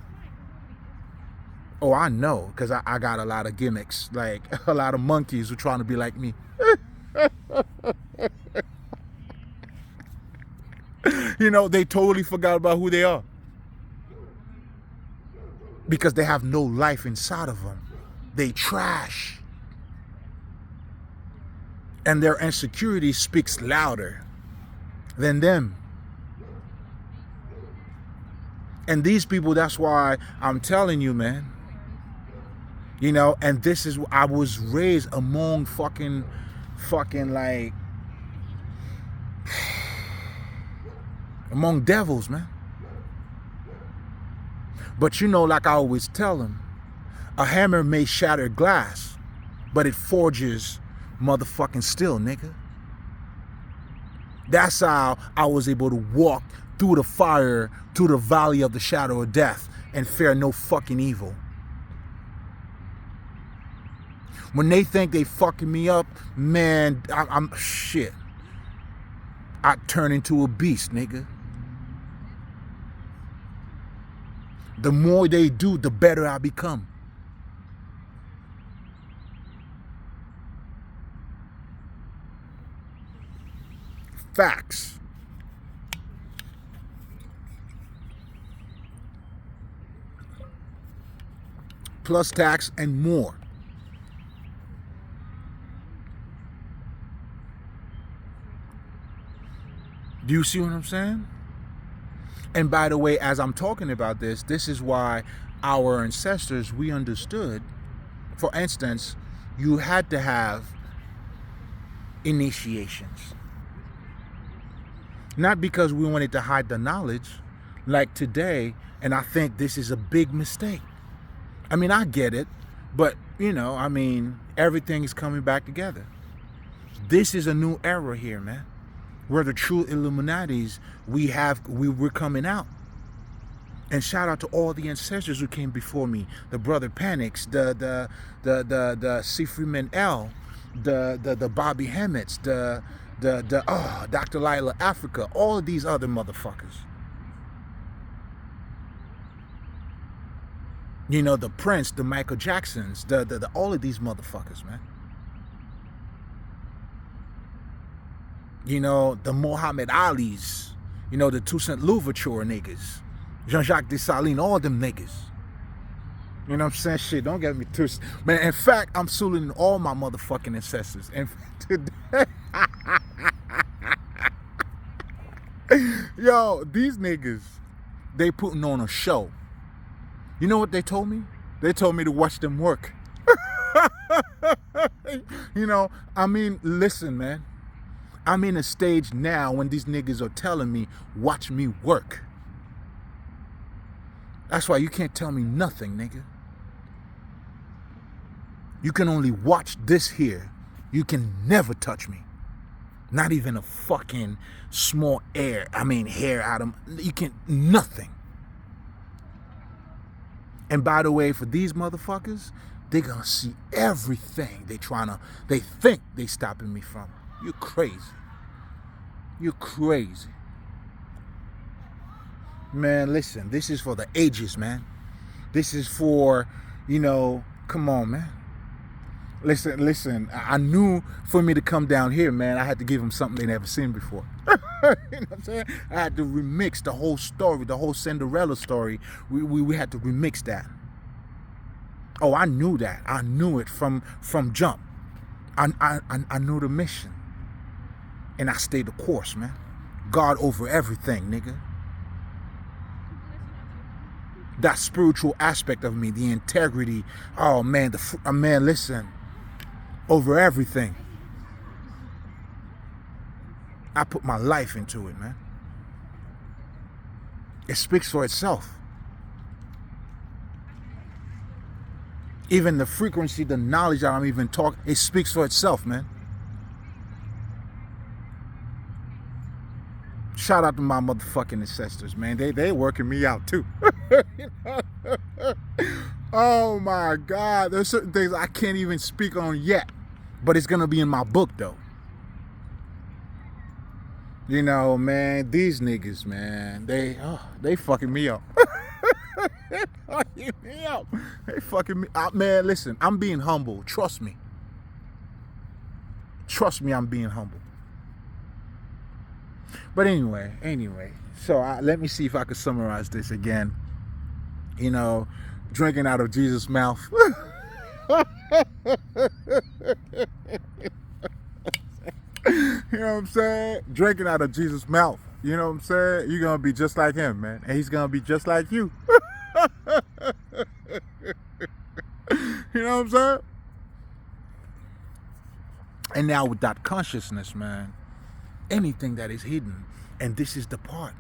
Oh, I know, because I got a lot of gimmicks, like a lot of monkeys who are trying to be like me. They totally forgot about who they are. Because they have no life inside of them. They trash. And their insecurity speaks louder than them. And these people, that's why I'm telling you, man. And this is, I was raised among fucking like, among devils, man. But like I always tell them, a hammer may shatter glass, but it forges motherfucking steel, nigga. That's how I was able to walk through the fire, through the valley of the shadow of death, and fear no fucking evil. When they think they fucking me up, man, I'm shit. I turn into a beast, nigga. The more they do, the better I become. Facts. Plus tax and more. Do you see what I'm saying? And by the way, as I'm talking about this is why our ancestors, we understood, for instance, you had to have initiations. Not because we wanted to hide the knowledge, like today, and I think this is a big mistake. I get it, but you know, I mean, everything is coming back together. This is a new era here, man. Where the true Illuminatis, we're coming out. And shout out to all the ancestors who came before me. The Brother Panics, the Sifri L, the Bobby Hemmets, Dr. Lila Africa, all of these other motherfuckers. You know, the Prince, the Michael Jacksons, the all of these motherfuckers, man. You know, the Muhammad Alis, you know, the Toussaint Louverture niggas, Jean-Jacques Dessalines, all them niggas. You know what I'm saying? Shit, don't get me too. Man, in fact, I'm saluting all my motherfucking ancestors. And today, yo, these niggas, they putting on a show. You know what they told me? They told me to watch them work. You know, I mean, listen, man. I'm in a stage now when these niggas are telling me, watch me work. That's why you can't tell me nothing, nigga. You can only watch this here. You can never touch me. Not even a fucking small hair out of, you can, nothing. And by the way, for these motherfuckers, they gonna see everything they think they stopping me from. You're crazy. You're crazy. Man, listen, this is for the ages, man. This is for, you know, come on, man. Listen, I knew for me to come down here, man, I had to give them something they never seen before. You know what I'm saying? I had to remix the whole story, the whole Cinderella story. We had to remix that. Oh, I knew that. I knew it from jump. I knew the mission. And I stayed the course, man. God over everything, nigga. That spiritual aspect of me, the integrity. Oh, man, man, listen. Over everything. I put my life into it, man. It speaks for itself. Even the frequency, the knowledge that I'm even talking, it speaks for itself, man. Shout out to my motherfucking ancestors, man. They working me out too. Oh my God. There's certain things I can't even speak on yet. But it's gonna be in my book though. You know, man, these niggas, man, they fucking me up. They fucking me up. They fucking me up. Man, listen, I'm being humble. Trust me. Trust me, I'm being humble. But anyway, so let me see if I can summarize this again. You know, drinking out of Jesus' mouth. You know what I'm saying? Drinking out of Jesus' mouth. You know what I'm saying? You're going to be just like him, man. And he's going to be just like you. You know what I'm saying? And now with that consciousness, man, anything that is hidden, and this is the part,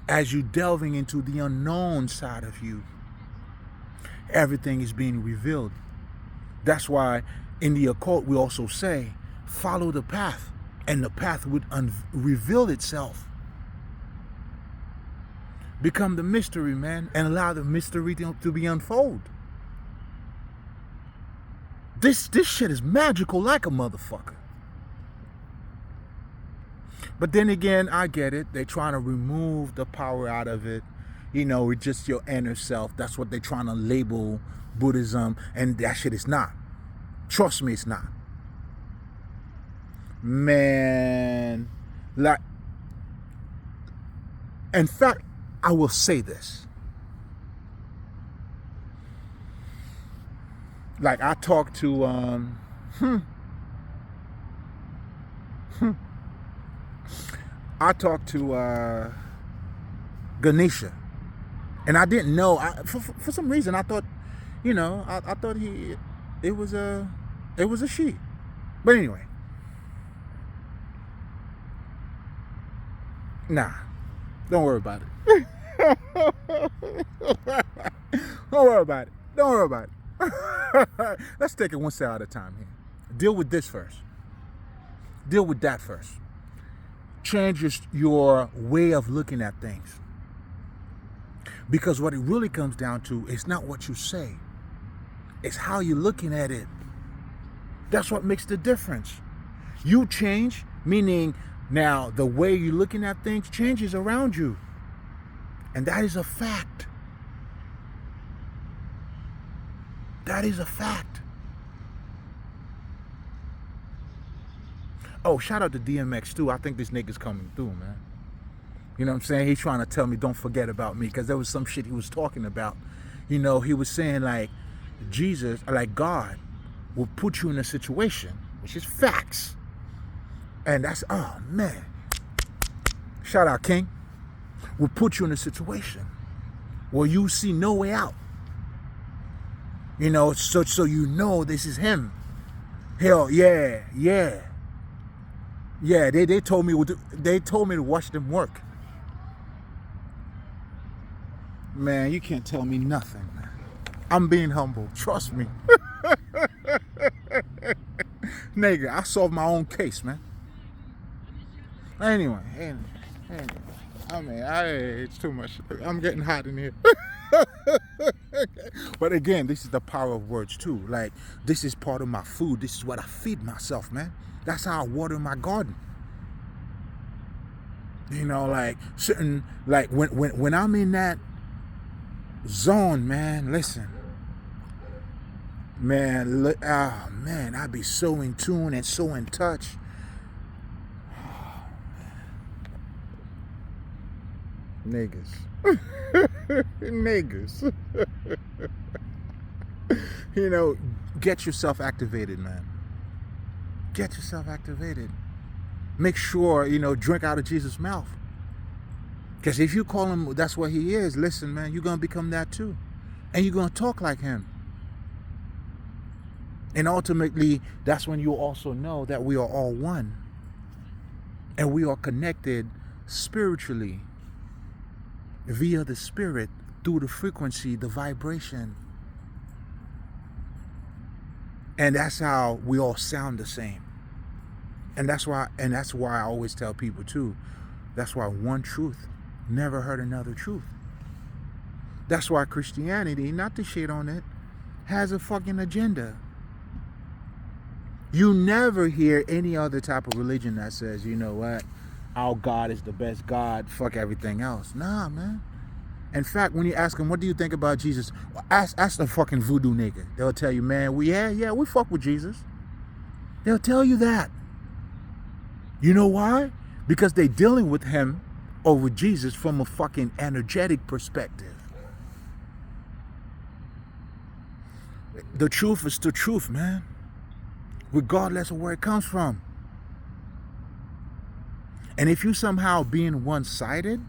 as you delving into the unknown side of you, everything is being revealed. That's why in the occult we also say, follow the path, and the path would reveal itself. Become the mystery, man, and allow the mystery to be unfold. This shit is magical like a motherfucker. But then again, I get it. They're trying to remove the power out of it. You know, it's just your inner self. That's what they're trying to label Buddhism, and that shit is not. Trust me, it's not. Man, like, in fact, I will say this. Like, I talked to, I talked to Ganesha, and I didn't know. For some reason, I thought, you know, I thought it was a she. But anyway, nah, don't worry about it. Don't worry about it. Don't worry about it. Let's take it one step at a time here. Deal with this first. Deal with that first. Change your way of looking at things. Because what it really comes down to is not what you say. It's how you're looking at it. That's what makes the difference. You change, meaning now the way you're looking at things changes around you. And that is a fact. That is a fact. Oh, shout out to DMX too. I think this nigga's coming through, man. You know what I'm saying? He's trying to tell me don't forget about me, because there was some shit he was talking about. You know, he was saying like Jesus, like God, will put you in a situation, which is facts. And that's, oh man. Shout out King. Will put you in a situation where you see no way out. You know, so you know this is him. Hell yeah, yeah. Yeah, they told me to watch them work. Man, you can't tell me nothing, man. I'm being humble. Trust me. Nigga, I solved my own case, man. Anyway. I mean, it's too much. I'm getting hot in here. But again, this is the power of words too. Like, this is part of my food. This is what I feed myself, man. That's how I water my garden. You know, like certain, like when I'm in that zone, man, listen. Man, man, I be so in tune and so in touch. Niggas. Niggas. You know, get yourself activated, man. Get yourself activated. Make sure, you know, drink out of Jesus' mouth. Because if you call him, that's what he is. Listen, man, you're going to become that too. And you're going to talk like him. And ultimately, that's when you also know that we are all one. And we are connected spiritually via the spirit, through the frequency, the vibration. And that's how we all sound the same. And that's why I always tell people too, that's why one truth never heard another truth. That's why Christianity, not to shit on it, has a fucking agenda. You never hear any other type of religion that says, you know what, our God is the best God, fuck everything else. Nah, man. In fact, when you ask them, what do you think about Jesus? Well, ask the fucking voodoo nigga. They'll tell you, man, we fuck with Jesus. They'll tell you that. You know why? Because they're dealing with him or with Jesus from a fucking energetic perspective. The truth is the truth, man. Regardless of where it comes from. And if you somehow being one-sided,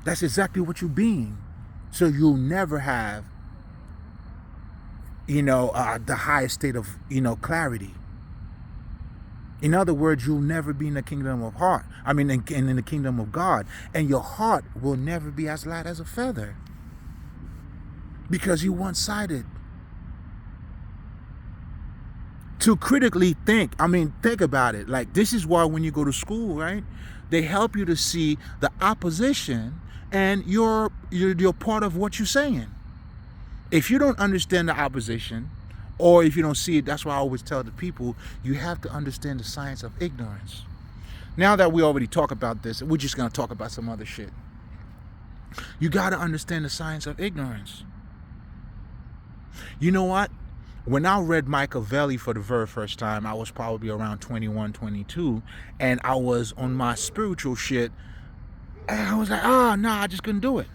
that's exactly what you're being. So you'll never have, you know, the highest state of, you know, clarity. In other words, you'll never be in the kingdom of heart. I mean, in the kingdom of God. And your heart will never be as light as a feather. Because you're one-sided. To critically think, I mean, think about it. Like, this is why when you go to school, right, they help you to see the opposition and you're part of what you're saying. If you don't understand the opposition, or if you don't see it, that's why I always tell the people, you have to understand the science of ignorance. Now that we already talk about this, we're just going to talk about some other shit. You got to understand the science of ignorance. You know what? When I read Machiavelli for the very first time, I was probably around 21, 22, and I was on my spiritual shit, and I was like, I just couldn't do it.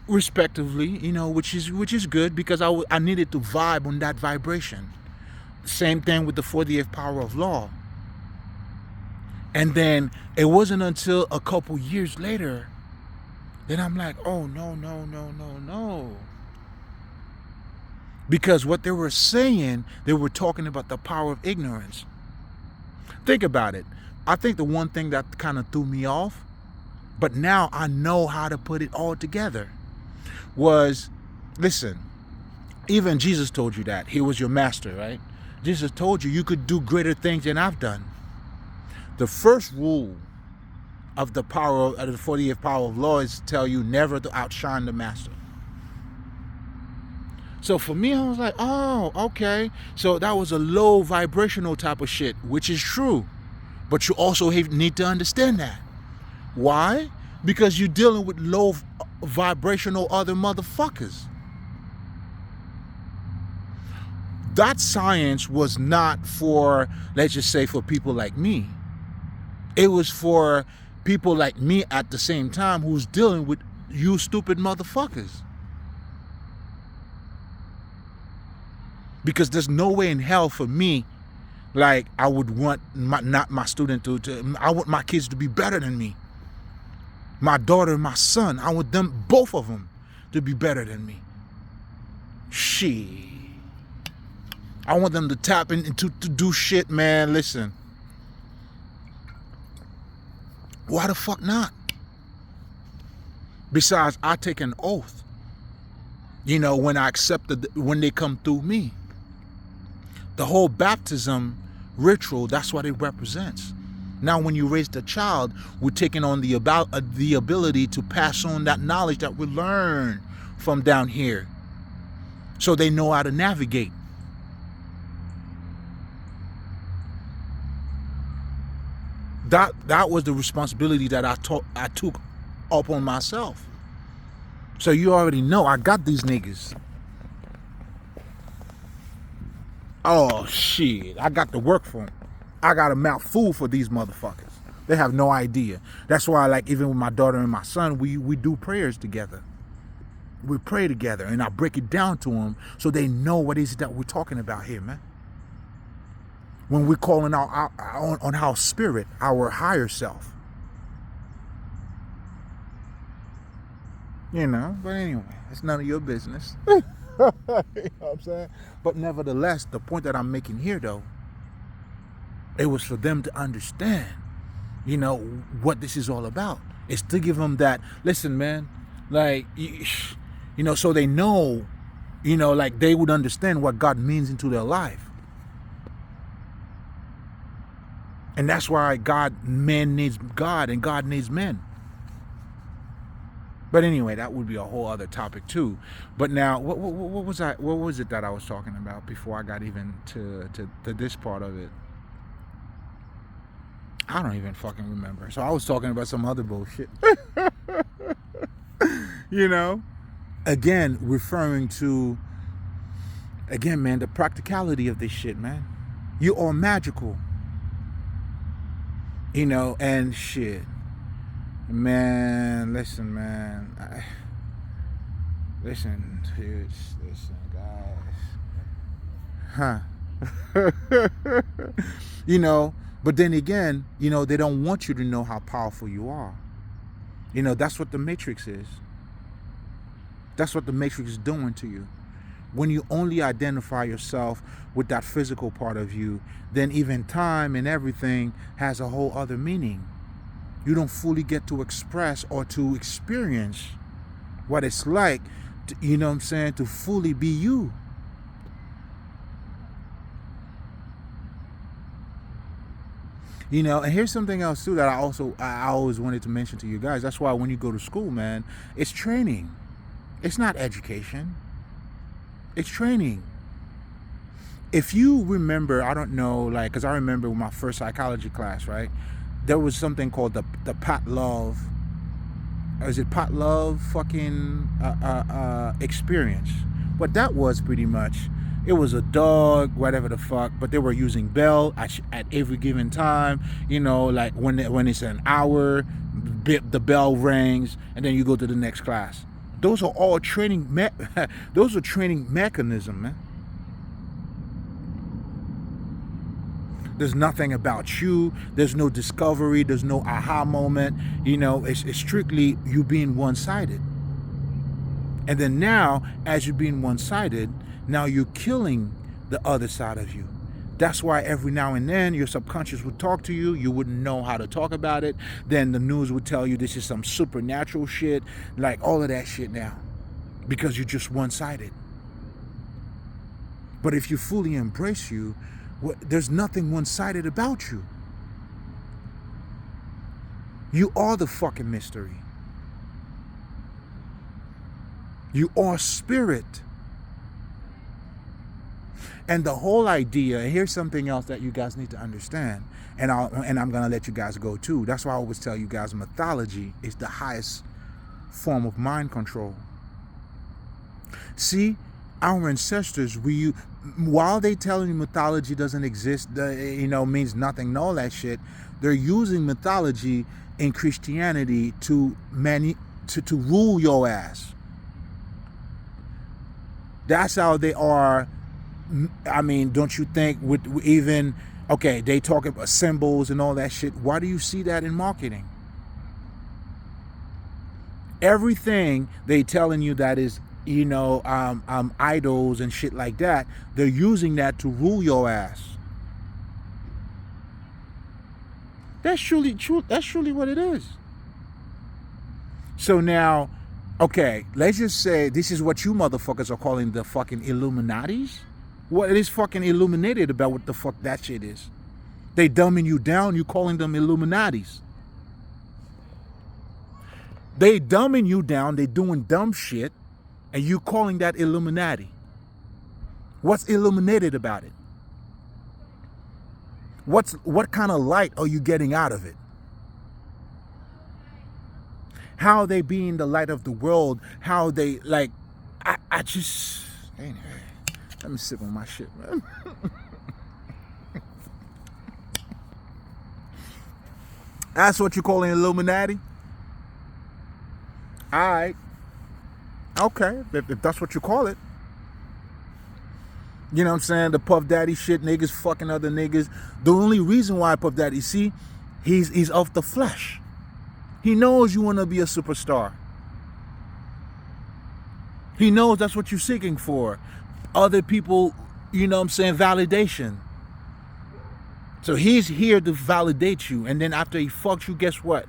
Respectively, you know, which is good, because I needed to vibe on that vibration. Same thing with the 48th power of law. And then it wasn't until a couple years later that I'm like, oh, no. Because what they were saying, they were talking about the power of ignorance. Think about it. I think the one thing that kind of threw me off, but now I know how to put it all together, was Listen, even Jesus told you that. He was your master, right? Jesus told you could do greater things than I've done. The first rule of the 48th power of law is to tell you never to outshine the master. So for me, I was like, oh, okay. So that was a low vibrational type of shit, which is true. But you also need to understand that. Why? Because you're dealing with low vibrational other motherfuckers. That science was not for, let's just say, for people like me. It was for people like me at the same time who's dealing with you stupid motherfuckers. Because there's no way in hell for me, like, I would want not my student I want my kids to be better than me. My daughter and my son, I want them, both of them, to be better than me. Shit. I want them to tap into to do shit, man. Listen. Why the fuck not? Besides, I take an oath, when I accept when they come through me. The whole baptism ritual, that's what it represents. Now, when you raise the child, we're taking on the ability to pass on that knowledge that we learn from down here, so they know how to navigate. That was the responsibility that I took up on myself. So you already know I got these niggas. Oh shit, I got to work for them. I got a mouthful for these motherfuckers. They have no idea. That's why, like, even with my daughter and my son, we do prayers together. We pray together, and I break it down to them so they know what it is that we're talking about here, man. When we're calling out on our spirit, our higher self. But anyway, it's none of your business. You know what I'm saying? But nevertheless, the point that I'm making here, though, it was for them to understand, what this is all about. It's to give them that, listen, man, like, so they know, like, they would understand what God means into their life. And that's why man needs God and God needs men. But anyway, that would be a whole other topic too. But now, what was it that I was talking about before I got even to this part of it? I don't even fucking remember. So I was talking about some other bullshit. Again, referring to, man, the practicality of this shit, man. You are magical. And shit. Man, listen, man. Listen, dudes. Listen, guys. But then again, they don't want you to know how powerful you are. That's what the Matrix is. That's what the Matrix is doing to you. When you only identify yourself with that physical part of you, then even time and everything has a whole other meaning. You don't fully get to express or to experience what it's like, to fully be you. And here's something else too that I always wanted to mention to you guys. That's why when you go to school, man, it's training. It's not education. It's training. If you remember, I don't know, like, because I remember my first psychology class, right? There was something called the Pavlov. Is it Pavlov fucking experience? What that was pretty much, it was a dog, whatever the fuck, but they were using bell at every given time. Like when it's an hour, the bell rings, and then you go to the next class. Those are all training. Those are training mechanisms, man. There's nothing about you. There's no discovery. There's no aha moment. It's strictly you being one-sided. And then now, as you're being one-sided, now you're killing the other side of you. That's why every now and then your subconscious would talk to you. You wouldn't know how to talk about it. Then the news would tell you this is some supernatural shit. Like all of that shit now. because you're just one-sided. But if you fully embrace you, there's nothing one-sided about you. You are the fucking mystery. You are spirit. And the whole idea, here's something else that you guys need to understand, and I'm going to let you guys go too. That's why I always tell you guys mythology is the highest form of mind control. See, our ancestors, while they telling you mythology doesn't exist, means nothing and all that shit, they're using mythology in Christianity to rule your ass. That's how they are. I mean, don't you think with even, okay, they talk about symbols and all that shit. Why do you see that in marketing? Everything they telling you that is, idols and shit like that, they're using that to rule your ass. That's truly what it is. So now, okay, let's just say this is what you motherfuckers are calling the fucking Illuminatis. What is fucking illuminated about what the fuck that shit is? They dumbing you down, you calling them Illuminatis. They dumbing you down, they doing dumb shit, and you calling that Illuminati. What's illuminated about it? What kind of light are you getting out of it? How they being the light of the world, how they I just, anyway, let me sip on my shit, man. That's what you call an Illuminati? Alright. Okay, if that's what you call it. You know what I'm saying? The Puff Daddy shit, niggas fucking other niggas. The only reason why Puff Daddy, see, he's of the flesh. He knows you want to be a superstar. He knows that's what you're seeking for. Other people, validation. So he's here to validate you. And then after he fucks you, guess what?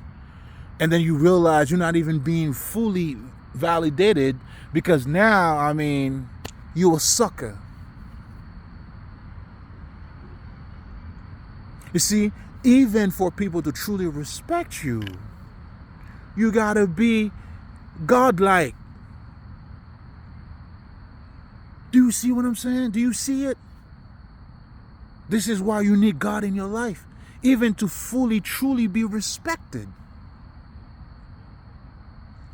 And then you realize you're not even being fully validated, because now, you a sucker. You see, even for people to truly respect you, you gotta be godlike. Do you see what I'm saying? Do you see it? This is why you need God in your life, even to fully, truly be respected.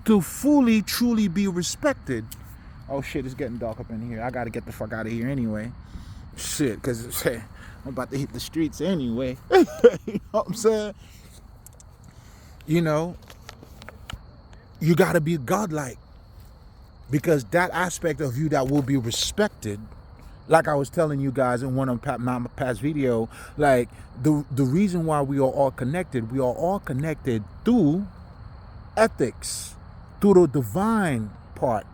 To fully, truly be respected. Oh shit, it's getting dark up in here. I gotta get the fuck out of here anyway. Shit, because I'm about to hit the streets anyway. You know what I'm saying? You gotta be godlike. Because that aspect of you that will be respected, like I was telling you guys in one of my past video, like the reason why we are all connected through ethics, through the divine part.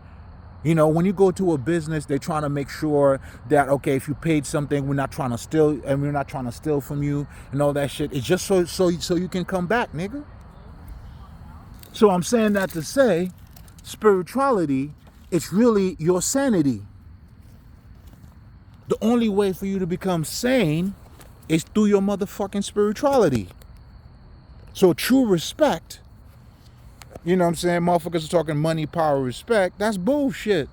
When you go to a business, they're trying to make sure that, okay, if you paid something, we're not trying to steal, and we're not trying to steal from you and all that shit. It's just so you can come back, nigga. So I'm saying that to say, spirituality, it's really your sanity. The only way for you to become sane is through your motherfucking spirituality. So true respect, you know what I'm saying? Motherfuckers are talking money, power, respect. That's bullshit.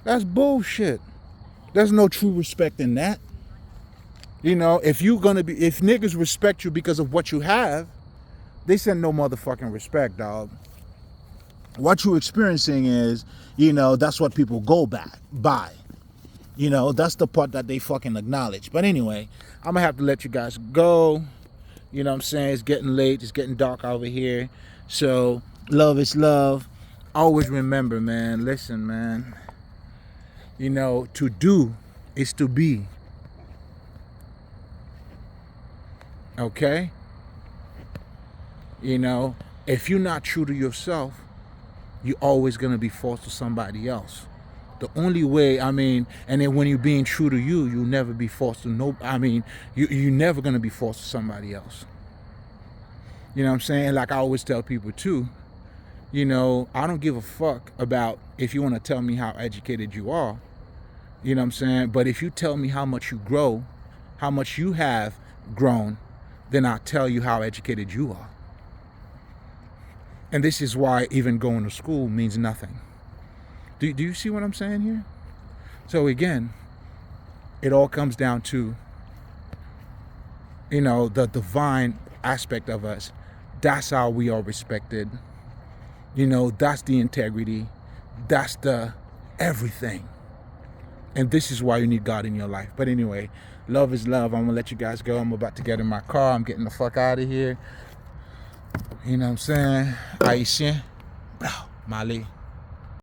That's bullshit. There's no true respect in that. If niggas respect you because of what you have, they send no motherfucking respect, dog. What you're experiencing is, that's what people go by. That's the part that they fucking acknowledge. But anyway, I'm gonna have to let you guys go. You know what I'm saying? It's getting late. It's getting dark over here. So, love is love. Always remember, man. Listen, man. To do is to be. Okay? If you're not true to yourself, you're always going to be false to somebody else. The only way, and then when you're being true to you, you'll never be false to you're never going to be false to somebody else. You know what I'm saying? Like I always tell people too, You know, I don't give a fuck about if you want to tell me how educated you are. You know what I'm saying? But if you tell me how much you grow, how much you have grown, then I'll tell you how educated you are. And this is why even going to school means nothing. Do you see what I'm saying here? So again, it all comes down to, you know, the divine aspect of us. That's how we are respected. You know, that's the integrity. That's the everything. And this is why you need God in your life. But anyway, love is love. I'm going to let you guys go. I'm about to get in my car. I'm getting the fuck out of here. You know what I'm saying? Aisha. Mali.